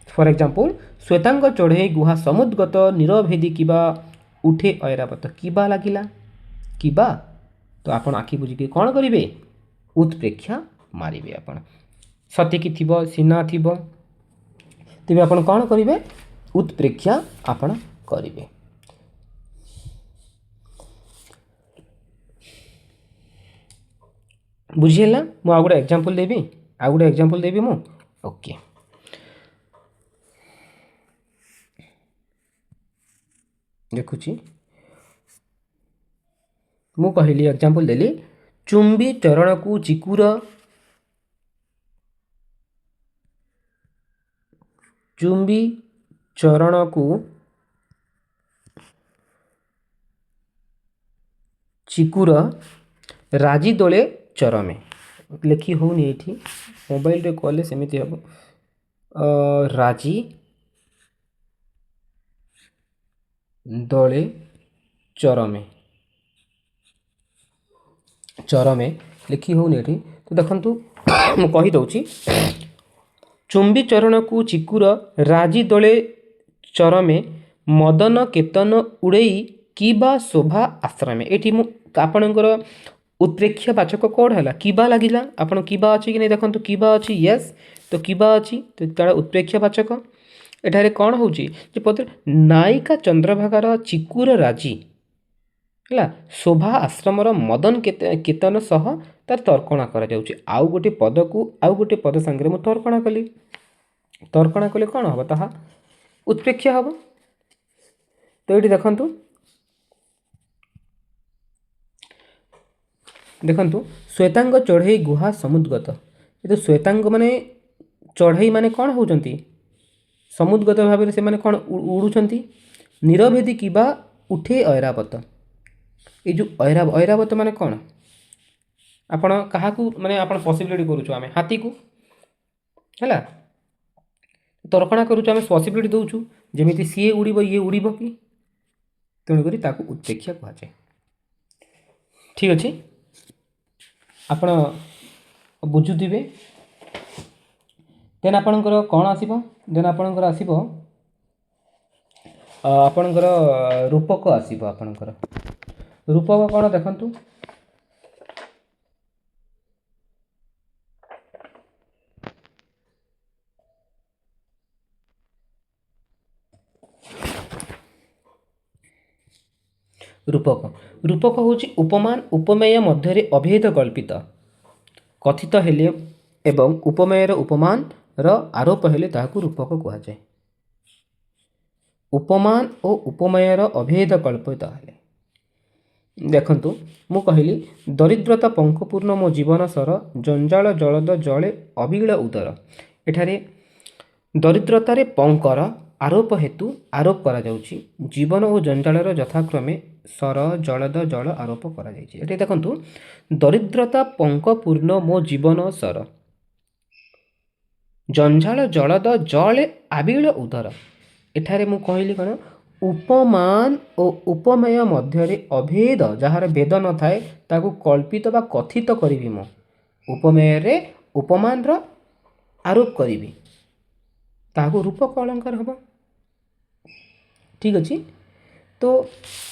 फॉर एग्जांपल श्वेतांग चढ़े गुहा समुद्गत निरभेदी किबा उठे ऐरावत किबा लागिला किबा तो आपण आखि बुझिके कौन करेंगे उत्प्रेक्षा मारिबे आपण सते कि थिबो सिना थिबो तेबे आपण कौन करेंगे उत्प्रेक्षा आपण करेंगे। बुझीला मु आ गोटे एग्जांपल देबी मु ओके देखुची मु कहली एग्जांपल देली चुंबी चरण को चिकुर चुंबी चरण को चिकुर राजी दोले चरमे लिखी होनी ये मोबाइल रे कॉल सेमती हम राजी दोले चरमे चरमे लिखी होनी ये तो देखंतु मु कहि दउची चुंबी चरण को चिकुर राजी दोले चरमे मदन केतन उड़ई किबा शोभा आश्रमे एठी मु आपणकर उत्प्रेक्षा वाचक कौन है किबा लगिला आपण किबा अच्छी कि नहीं देखो किबा अच्छी यस तो किबा अच्छी तो तार उत्प्रेक्षा वाचक एठारे कौन होची जे पत्र नायिका चंद्रभागार चिकुर राजी है शोभा आश्रमर मदन केतन सह तार तर्कणा करा जाउची आउ गोटे पद को आउ गोटे पद संगे मु तर्कणा कले कौन हम ताहा उत्प्रेक्षा हम तो ये देखंतु देखंतु श्वेतांग चढ़ई गुहा समुद्गत ये तो श्वेतांग माने चढ़ई माने कौन होउचंती समुद्गत भाव से माने कौन उड़ुचंती निरभेदी किबा उठे ऐरावत ये जो ऐरावत माने कौन आपण कहा माने आपण पॉसिबिलिटी करूछु आमे हाथी को हैला तर्कणा करूछु आमे पॉसिबिलिटी दउछु जेमिति सीए उड़ीबो ये उड़ीबो कि तेणु करी ताकू उत्प्रेक्षा कहा जाए ठीक अछि आपण बुझुथिबे देन आपणकर कौन आसीबो देन आपणकर आसीबो आपणकर रूपक आसीबो आपणकर रूपक कौन देखंतु रूपक रूपक हूँ उपमान उपमेय मध्य अभेद कल्पित कथित हेले एवं उपमेयर उपमान आरोप हेले ताहाकू रूपक कहुए। उपमान और उपमेयर अभेद कल्पित हेले देखंतु मु कहली दरिद्रता पंकपूर्ण मो जीवन सर जंजाल जलद जले अबिल उदर। एठारे दरिद्रतारे पंकर आरोप हेतु आरोप करा जाउछि जीवन और जंजालर यथाक्रमे सर जलद जल आरोप करा जाइछि। एठी देखंतु दरिद्रता पंकपूर्ण मो जीवन सर जंजाल जलद जले आबिल उदर। एठारे मु कहली कौन उपमान और उपमेय मध्य अभेद जार भेद न थाए ताकू कल्पित बा कथित करी मो उपमेय रे उपमान रो आरोप करी ताकू रूपक अलंकार हम। ठीक अच्छे तो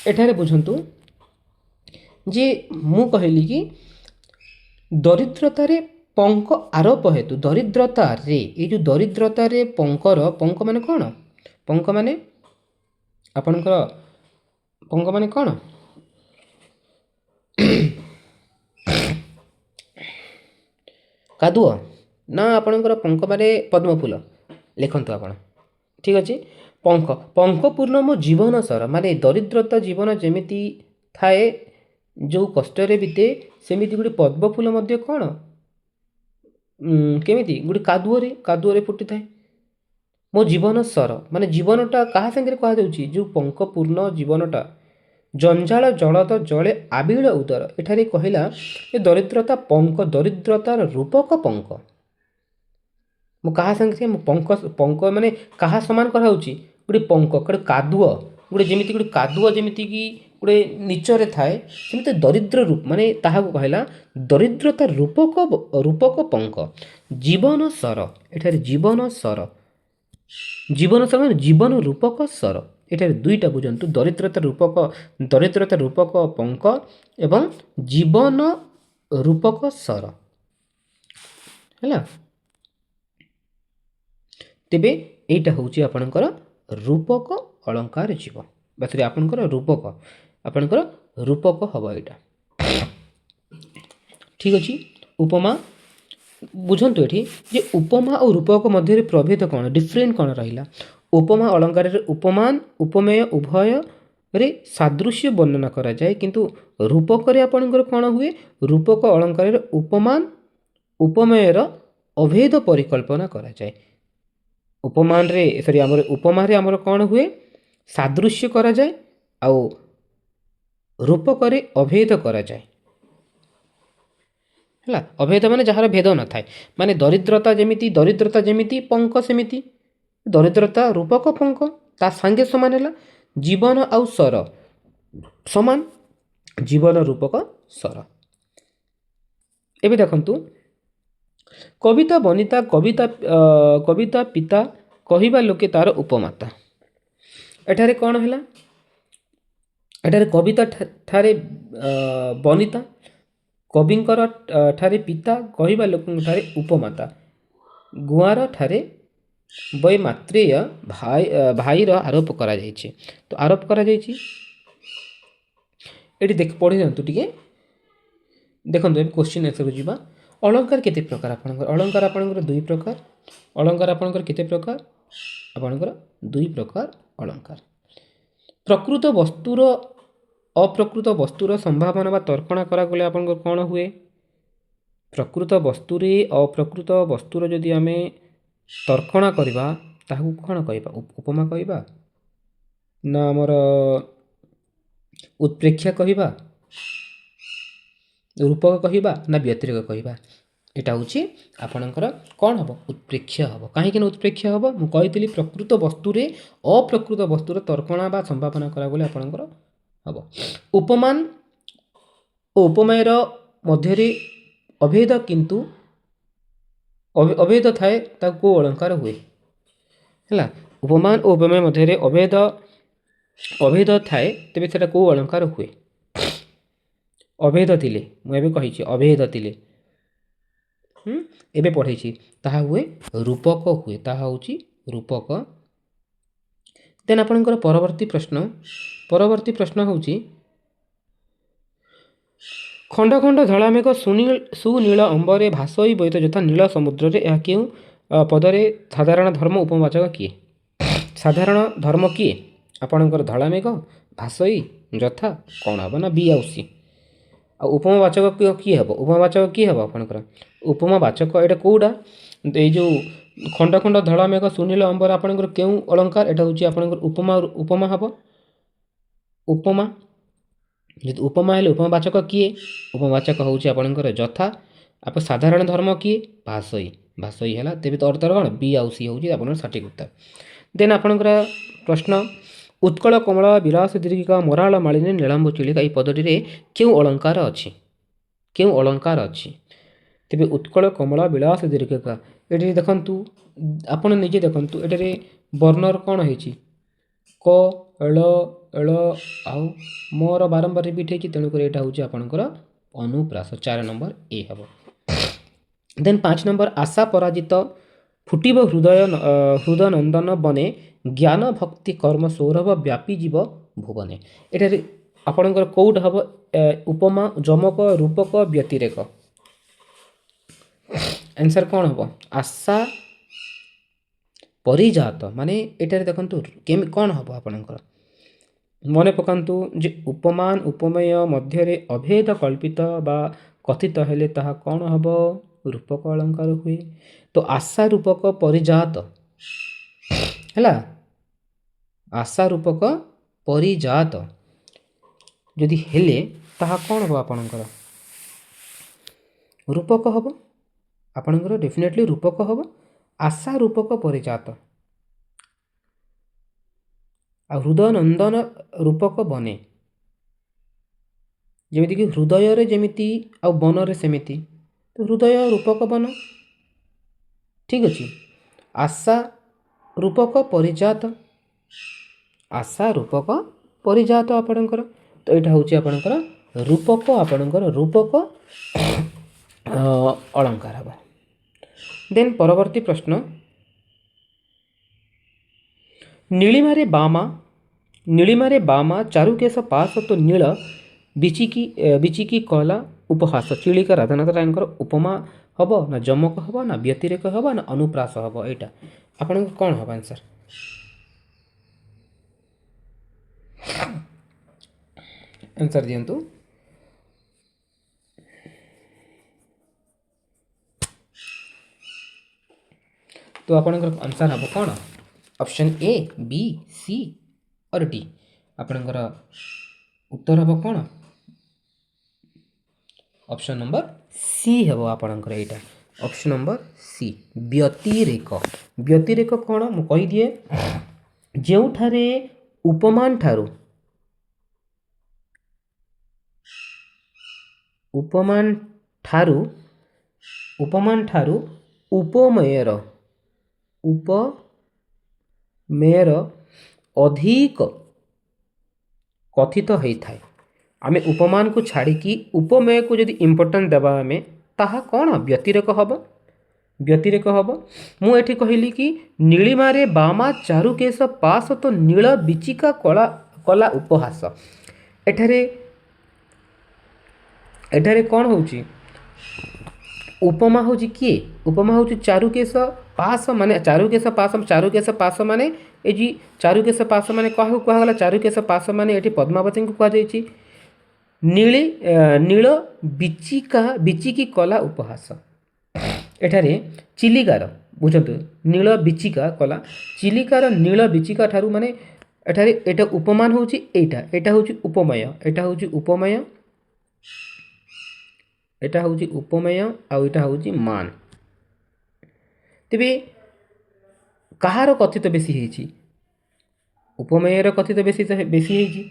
एठारे बुझंतु जे मु कहली कि दरिद्रतारे पंक आरोप हेतु दरिद्रता रे ये जो दरिद्रता रे पंकर पंक माने कौन पंक माने आपणकर पंक माने कौन कादुଅ ना आपणकर पंक माने पद्मफूल लिखंतु आपण। ठीक अच्छे पंक पंकपूर्ण मो जीवन सर माने दरिद्रता जीवन जेमिति थाए जो कष्टरे बीते सेमिति गोटे पद्मफूल मध्य कौन केमिति गोटे कादुअरे फुटी थाए मो जीवन सर माने जीवनटा कहा संगे कहा जाउछि जो पंकपूर्ण जीवनटा जंजाल जलद जले आबिल उदर। एठारे कहिला ए दरिद्रता पंक दरिद्रतार रूपक पंक मु कहा संगे मु पंक पंक माने कहा समान करा होछि गोटे पंक गोटे कादुଅ गोटे जेमिति गोटे कादुଅ जेमिति कि गोटे नीचरे थाए सेमिति दरिद्र रूप माने ताहाकू कहला दरिद्रता रूपक रूपक पंक जीवन सर। एठारे जीवन सर माने जीवन रूपक सर एठारे दुईटा बुझंतु दरिद्रता रूपक पंक एवं जीवन रूपक सर हैला। तेबे एटा होउची आपनकर रूपक अलंकार जीव बातरे आपनकर रूपक हबो एटा। ठीक अछि उपमा बुझंतु एठी जे उपमा और रूपक मध्य प्रभेद कौन डिफरेंट कौन रहिला। उपमा अलंकार रे उपमान उपमेय उभय रे सादृश्य वर्णना करा जाए किंतु रूपक रे आपनकर कौन हुए रूपक अलंकार रे उपमान उपमेय रो अभेद परिकल्पना करा जाए। उपमान रे सॉरी हमर उपमा रे हमर कौन हुए सादृश्य करा जाए आउ रूपक रे अभेद करा जाए है अभेद माने जहाँ भेद न थाए माने दरिद्रता जेमिति पंक सेमिति दरिद्रता रूपक पंक ता संगे समान है जीवन आउ सर समान जीवन रूपक सर। एबे देखंतु कविता बनिता कविता पिता कहिबा लोके तार उपमाता। एठारे कौन है एठारे कविता ठारे बनिता कविंकर ठारे पिता कहिबा लोक ठारे उपमाता गुआर ठारे बय मात्रेय भाई रो आरोप करा जायछि। तो आरोप करा जायछि एठी देख पढि जंतु टिके देखंतु ए क्वेश्चन आंसर जिबा। अलंकार केते प्रकार आपनकर दुई प्रकार अलंकार आपनकर केते प्रकार आपनकर दुई प्रकार अलंकार। प्रकृत वस्तुर अप्रकृत वस्तुर संभावना बा तर्कणा करा गले आपनकर कोन हुए प्रकृत वस्तु रे अप्रकृत वस्तुर जदि आमे तर्कणा करबा ताहू कोन कहबा उपमा कहबा ना हमर उत्प्रेक्षा कहबा रूपक कहबा ना व्यतिरेक कहबा एटा होची आपनकर कोन हबो उत्प्रेक्षा हबो। काहे कि उत्प्रेक्षा हबो मु कहितली प्रकृत वस्तु रे अप्रकृत वस्तुर तर्कणा बा संभावना करा गले आपनकर हबो। उपमान ओ उपमेयर मध्य अभेद किंतु अभेद थाए ताको अलंकार हुए है उपमान और उपमेय मध्य अभेद थाए तेबे सेटा को अलंकार हुए अभेद थिले मु एबे कहिछि अभेद थिले एबे पढैछि ताहा हुए रूपक हुए ताहा होछि रूपक। देन आपनकर परवर्ती प्रश्न होछि ଖଣ୍ଡ ଖଣ୍ଡ ଧଳା ମେଘ ସୁନୀଳ ଅମ୍ବରେ ଭାସୋଇ ବୋଇତ ଯଥା ନୀଳ ସମୁଦ୍ରରେ, ଏହା କେଉଁ ପଦରେ ସାଧାରଣ ଧର୍ମ ଉପବାଚକ କିଏ? ସାଧାରଣ ଧର୍ମ କିଏ? ଆପଣଙ୍କର ଧଳା ମେଘ, ଭାସୋଇ, ଯଥା କ'ଣ ହେବ ନା ବି ଆଉ ସି। ଆଉ ଉପମାବାଚକ କିଏ ହେବ? ଉପମାବାଚକ କିଏ ହେବ ଆପଣଙ୍କର? ଉପମାବାଚକ ଏଇଟା କେଉଁଟା? ଏଇ ଯେଉଁ ଖଣ୍ଡ ଖଣ୍ଡ ଧଳା ମେଘ ସୁନୀଳ ଅମ୍ବର ଆପଣଙ୍କର କେଉଁ ଅଳଙ୍କାର? ଏଇଟା ହେଉଛି ଆପଣଙ୍କର ଉପମା ହେବ। ଉପମା, ଯଦି ଉପମା ହେଲେ ଉପମାବାଚକ କିଏ? ଉପମାବାଚକ ହେଉଛି ଆପଣଙ୍କର ଯଥା। ସାଧାରଣ ଧର୍ମ କିଏ? ଭାସୋଇ। ଭାସୋଇ ହେଲା, ତେବେ ତ ଅର୍ଥର କ'ଣ? ବି ଆଉ ସି ହେଉଛି ଆପଣଙ୍କର ସଠିକ୍ ଉତ୍ତର। ଦେନ୍ ଆପଣଙ୍କର ପ୍ରଶ୍ନ, ଉତ୍କଳ କମଳ ବିଳାସ ଦୀର୍ଘିକା ମରାଳ ମାଳିନୀ ନୀଳାମ୍ବ ଚିଲିକା, ଏହି ପଦଟିରେ କେଉଁ ଅଳଙ୍କାର ଅଛି? କେଉଁ ଅଳଙ୍କାର ଅଛି? ତେବେ ଉତ୍କଳ କମଳ ବିଳାସ ଦୀର୍ଘିକା, ଏଠି ଦେଖନ୍ତୁ, ଆପଣ ନିଜେ ଦେଖନ୍ତୁ, ଏଠାରେ ବର୍ଣ୍ଣର କ'ଣ ହେଇଛି? କ, ଳ, ଳ ଆଉ ମୋର ବାରମ୍ବାର ରିପିଟ୍ ହେଇଛି, ତେଣୁକରି ଏଇଟା ହେଉଛି ଆପଣଙ୍କର ଅନୁପ୍ରାସ। 4 ନମ୍ବର ଏ ହେବ। ଦେନ୍ 5 ନମ୍ବର, ଆଶା ପରାଜିତ ଫୁଟିବ ହୃଦନନ୍ଦନ ବନେ, ଜ୍ଞାନ ଭକ୍ତି କର୍ମ ସୌରଭ ବ୍ୟାପୀ ଯିବ ଭୁବନେ। ଏଠାରେ ଆପଣଙ୍କର କେଉଁଟା ହେବ? ଉପମା, ଯମକ, ରୂପକ, ବ୍ୟତିରେକ। ଆନ୍ସର କ'ଣ ହେବ? ଆଶା ପରିଜାତ, ମାନେ ଏଠାରେ ଦେଖନ୍ତୁ କ'ଣ ହେବ ଆପଣଙ୍କର? ମନେ ପକାନ୍ତୁ ଯେ ଉପମାନ ଉପମେୟ ମଧ୍ୟରେ ଅଭେଦ କଳ୍ପିତ ବା କଥିତ ହେଲେ ତାହା କ'ଣ ହେବ? ରୂପକ ଅଳଙ୍କାର ହୁଏ। ତ ଆଶା ରୂପକ ପରିଜାତ ହେଲା। ଆଶା ରୂପକ ପରିଜାତ ଯଦି ହେଲେ ତାହା କ'ଣ ହେବ ଆପଣଙ୍କର? ରୂପକ ହେବ। ଆପଣଙ୍କର ଡେଫିନେଟଲି ରୂପକ ହେବ। ଆଶା ରୂପକ ପରିଜାତ। ଆଉ ହୃଦୟନନ୍ଦନ ରୂପକ ବନେ, ଯେମିତିକି ହୃଦୟରେ ଯେମିତି ଆଉ ବନରେ ସେମିତି, ତ ହୃଦୟ ରୂପକ ବନ। ଠିକ୍ ଅଛି। ଆଶା ରୂପକ ପରିଜାତ, ଆଶା ରୂପକ ପରିଜାତ ଆପଣଙ୍କର, ତ ଏଇଟା ହେଉଛି ଆପଣଙ୍କର ରୂପକ, ଆପଣଙ୍କର ରୂପକ ଅଳଙ୍କାର ହେବ। ଦେନ୍ ପରବର୍ତ୍ତୀ ପ୍ରଶ୍ନ, ନୀଳିମାରେ ବାମା ଚାରୁକେଶ ପାଶ ତ ନୀଳ ବିଚିକି କଲା ଉପହାସ, ଚିଲିକା ରାଧାନାଥ ରାୟଙ୍କର ଉପମା ହେବ ନା ଯମକ ହେବ ନା ବ୍ୟତିରେକ ହେବ ନା ଅନୁପ୍ରାସ ହେବ? ଏଇଟା ଆପଣଙ୍କ କ'ଣ ହେବ ଆନ୍ସର? ଆନ୍ସର ଦିଅନ୍ତୁ। ତ ଆପଣଙ୍କର ଆନ୍ସର ହେବ କ'ଣ? Option A, B, C or D. ଆପଣଙ୍କର ଉତ୍ତର ହେବ କ'ଣ? ଅପସନ୍ ନମ୍ବର ସି ହେବ ଆପଣଙ୍କର। ଏଇଟା ଅପସନ୍ ନମ୍ବର ସି, ବ୍ୟତିରେକ। ବ୍ୟତିରେକ କ'ଣ ମୁଁ କହିଦିଏ, ଯେଉଁଠାରେ ଉପମାନ ଠାରୁ ଉପମେୟର ଅଧିକ କଥିତ ହେଇଥାଏ। ଆମେ ଉପମାନକୁ ଛାଡ଼ିକି ଉପମେୟକୁ ଯଦି ଇମ୍ପୋର୍ଟାଣ୍ଟ ଦେବା ଆମେ, ତାହା କ'ଣ? ବ୍ୟତିରେକ ହେବ। ବ୍ୟତିରେକ ହେବ। ମୁଁ ଏଠି କହିଲି କି ନୀଳିମାରେ ବାମା ଚାରୁକେଶ ପାଶ ତ ନୀଳ ବିଚିକା କଲା ଉପହାସ। ଏଠାରେ କ'ଣ ହେଉଛି? ଉପମା ହେଉଛି କିଏ? ଉପମା ହେଉଛି ଚାରୁକେଶ ପାଶ, ମାନେ ଚାରୁକେଶ ପାଶ ମାନେ ଏ ଯେ ଚାରୁକେଶ ପାଶ ମାନେ କାହାକୁ କୁହାଗଲା? ଚାରୁକେଶ ପାଶ ମାନେ ଏଠି ପଦ୍ମାବତୀଙ୍କୁ କୁହାଯାଇଛି। ନୀଳ ବିଚିକି କଲା ଉପହାସ। ଏଠାରେ ଚିଲିକାର, ବୁଝନ୍ତୁ, ନୀଳ ବିଚିକା କଲା, ଚିଲିକାର ନୀଳ ବିଚିକା ଠାରୁ, ମାନେ ଏଠାରେ ଏଇଟା ଉପମାନ ହେଉଛି, ଏଇଟା ହେଉଛି ଉପମେୟ, ଏଇଟା ହେଉଛି ଉପମେୟ, ଏଇଟା ହେଉଛି ଉପମେୟ, ଆଉ ଏଇଟା ହେଉଛି ମାନ। ତେବେ କାହାର କଥିତ ବେଶୀ ହେଇଛି? ଉପମେୟର କଥିତ ବେଶୀ ହେଇଛି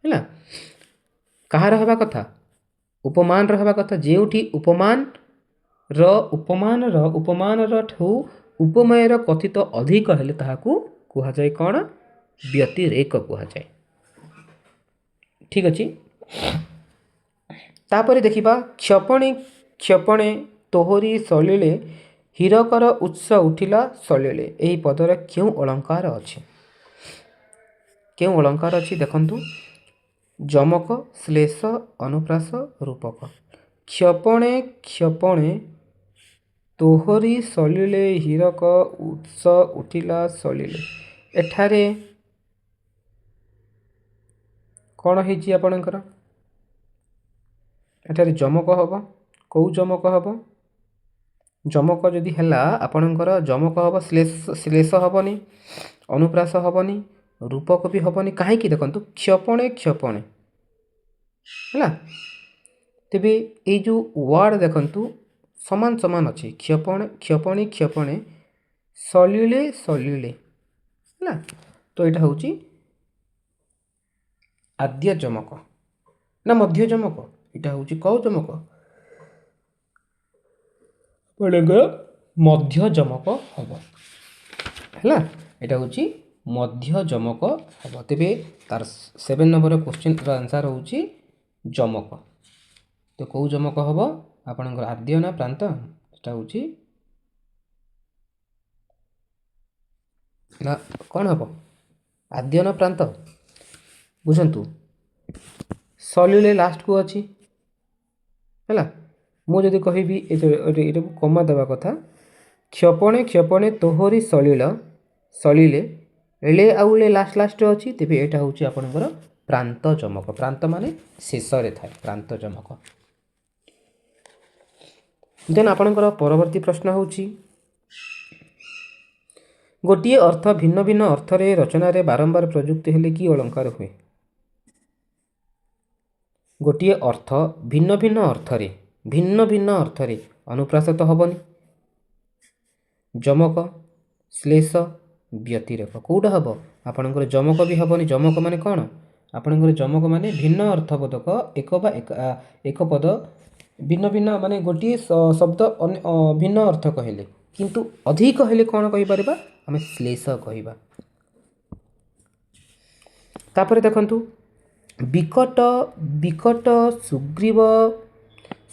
ହେଲା। କାହାର ହେବା କଥା? ଉପମାନର ହେବା କଥା। ଯେଉଁଠି ଉପମାନର ଠୁ ଉପମେୟର କଥିତ ଅଧିକ ହେଲେ ତାହାକୁ କୁହାଯାଏ କ'ଣ? ବ୍ୟତିରେକ କୁହାଯାଏ। ଠିକ୍ ଅଛି। ତାପରେ ଦେଖିବା, କ୍ଷପଣେ ତୋହରି ସଲିଳେ ହୀରକର ଉତ୍ସ ଉଠିଲା ସଲିଳେ, ଏହି ପଦରେ କେଉଁ ଅଳଙ୍କାର ଅଛି? କେଉଁ ଅଳଙ୍କାର ଅଛି ଦେଖନ୍ତୁ। ଯମକ ଶ୍ଲେଷ ଅନୁପ୍ରାସ ରୂପକ। କ୍ଷପଣେ କ୍ଷପଣେ ତୋହରି ସଲିଳେ ହୀରକ ଉତ୍ସ ଉଠିଲା ସଲିଳେ। ଏଠାରେ କ'ଣ ହେଇଛି ଆପଣଙ୍କର? ଏଠାରେ ଯମକ ହେବ। କେଉଁ ଯମକ ହେବ? ଯମକ ଯଦି ହେଲା ଆପଣଙ୍କର ଯମକ ହେବ, ଶ୍ଲେଷ ହେବନି, ଅନୁପ୍ରାସ ହେବନି, ରୂପକ ବି ହେବନି। କାହିଁକି ଦେଖନ୍ତୁ, କ୍ଷପଣେ କ୍ଷପଣେ ହେଲା। ତେବେ ଏଇ ଯେଉଁ ୱାର୍ଡ଼ ଦେଖନ୍ତୁ ସମାନ ସମାନ ଅଛି। କ୍ଷପଣେ କ୍ଷପଣେ କ୍ଷପଣେ ସଲିଳେ ସଲିଳେ ହେଲା। ତ ଏଇଟା ହେଉଛି ଆଦ୍ୟ ଯମକ ନା ମଧ୍ୟ ଯମକ? ଏଇଟା ହେଉଛି କେଉଁ ଯମକ? ଆପଣଙ୍କର ମଧ୍ୟ ଯମକ ହେବ ହେଲା। ଏଇଟା ହେଉଛି ମଧ୍ୟ ଯମକ ହେବ। ତେବେ ତାର 7 ନମ୍ବର କ୍ୱେଶ୍ଚିନ୍ର ଆନ୍ସର୍ ହେଉଛି ଯମକ। ତ କେଉଁ ଯମକ ହେବ ଆପଣଙ୍କର? ଆଦ୍ୟ ନା ପ୍ରାନ୍ତ? ଏଟା ହେଉଛି ନା କ'ଣ ହେବ? ଆଦ୍ୟ ନା ପ୍ରାନ୍ତ? ବୁଝନ୍ତୁ, ସଲିଳେ ଲାଷ୍ଟକୁ ଅଛି ହେଲା। ମୁଁ ଯଦି କହିବି ଏଇଟାକୁ କମା ଦେବା କଥା, କ୍ଷପଣେ କ୍ଷପଣେ ତୋହରି ସଲିଳ ସଲିଳେ ଳେ ଆଉ ଳେ ଲାଷ୍ଟରେ ଅଛି। ତେବେ ଏଇଟା ହେଉଛି ଆପଣଙ୍କର ପ୍ରାନ୍ତ ଯମକ। ପ୍ରାନ୍ତ ମାନେ ଶେଷରେ ଥାଏ, ପ୍ରାନ୍ତ ଯମକ। ଦେନ୍ ଆପଣଙ୍କର ପରବର୍ତ୍ତୀ ପ୍ରଶ୍ନ ହେଉଛି, ଗୋଟିଏ ଅର୍ଥ ଭିନ୍ନ ଭିନ୍ନ ଅର୍ଥରେ ରଚନାରେ ବାରମ୍ବାର ପ୍ରଯୁକ୍ତ ହେଲେ କି ଅଳଙ୍କାର ହୁଏ? ଗୋଟିଏ ଅର୍ଥ ଭିନ୍ନ ଭିନ୍ନ ଅର୍ଥରେ ଅନୁପ୍ରାସ ତ ହେବନି, ଯମକ, ଶ୍ଲେଷ, ବ୍ୟତିରେକ କେଉଁଟା ହେବ? ଆପଣଙ୍କର ଯମକ ବି ହେବନି। ଯମକ ମାନେ କ'ଣ? ଆପଣଙ୍କର ଯମକ ମାନେ ଭିନ୍ନ ଅର୍ଥବୋଧକ ଏକ ବା ଏକ ପଦ ଭିନ୍ନ ଭିନ୍ନ ମାନେ ଗୋଟିଏ ଶବ୍ଦ ଭିନ୍ନ ଅର୍ଥ କହିଲେ, କିନ୍ତୁ ଅଧିକ ହେଲେ କ'ଣ କହିପାରିବା? ଆମେ ଶ୍ଲେଷ କହିବା। ତାପରେ ଦେଖନ୍ତୁ, ବିକଟ ବିକଟ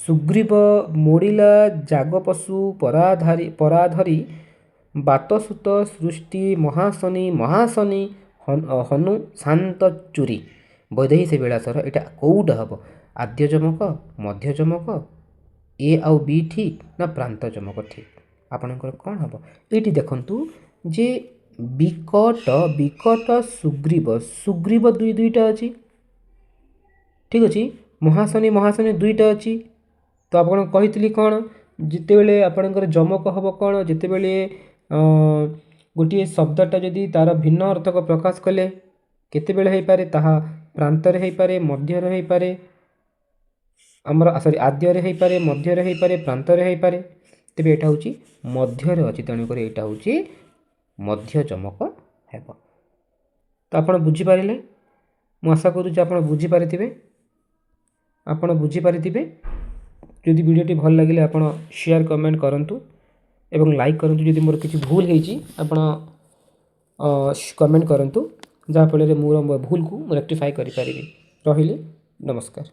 ସୁଗ୍ରୀବ ମୋଡ଼ିଲା ଜାଗପଶୁ ପରାଧରି ବାତସୁତ ସୃଷ୍ଟି ମହାଶନି ହନୁ ଶାନ୍ତ ଚୁରି ବୈଦେହୀ ସେ ବିଳାସର। ଏଇଟା କେଉଁଟା ହେବ? ଆଦ୍ୟ ଯମକ, ମଧ୍ୟ ଯମକ, ଏ ଆଉ ବି ଠିକ୍ ନା ପ୍ରାନ୍ତ ଯମକ ଠିକ୍? ଆପଣଙ୍କର କ'ଣ ହେବ? ଏଇଠି ଦେଖନ୍ତୁ ଯେ ବିକଟ ସୁଗ୍ରୀବ ଦୁଇଟା ଅଛି, ଠିକ୍ ଅଛି। ମହାଶନି ଦୁଇଟା ଅଛି। ତ ଆପଣ କହିଥିଲି କ'ଣ? ଯେତେବେଳେ ଆପଣଙ୍କର ଯମକ ହେବ କ'ଣ? ଯେତେବେଳେ ଗୋଟିଏ ଶବ୍ଦଟା ଯଦି ତାର ଭିନ୍ନ ଅର୍ଥକ ପ୍ରକାଶ କଲେ କେତେବେଳେ ହେଇପାରେ? ତାହା ପ୍ରାନ୍ତରେ ହେଇପାରେ, ମଧ୍ୟରେ ହେଇପାରେ, ଆଦ୍ୟରେ ହେଇପାରେ, ମଧ୍ୟରେ ହେଇପାରେ, ପ୍ରାନ୍ତରେ ହେଇପାରେ। ତେବେ ଏଇଟା ହେଉଛି ମଧ୍ୟରେ ଅଛି, ତେଣୁକରି ଏଇଟା ହେଉଛି ମଧ୍ୟ ଯମକ ହେବ। ତ ଆପଣ ବୁଝିପାରିଲେ? ମୁଁ ଆଶା କରୁଛି ଆପଣ ବୁଝିପାରିଥିବେ। ଯଦି ଭିଡ଼ିଓଟି ଭଲ ଲାଗିଲେ ଆପଣ ସେୟାର କମେଣ୍ଟ କରନ୍ତୁ ଏବଂ ଲାଇକ୍ କରନ୍ତୁ। ଯଦି ମୋର କିଛି ଭୁଲ ହେଇଛି ଆପଣ କମେଣ୍ଟ କରନ୍ତୁ, ଯାହାଫଳରେ ମୋର ଭୁଲକୁ ମୁଁ ରେକ୍ଟିଫାଏ କରିପାରିବି। ରହିଲି, ନମସ୍କାର।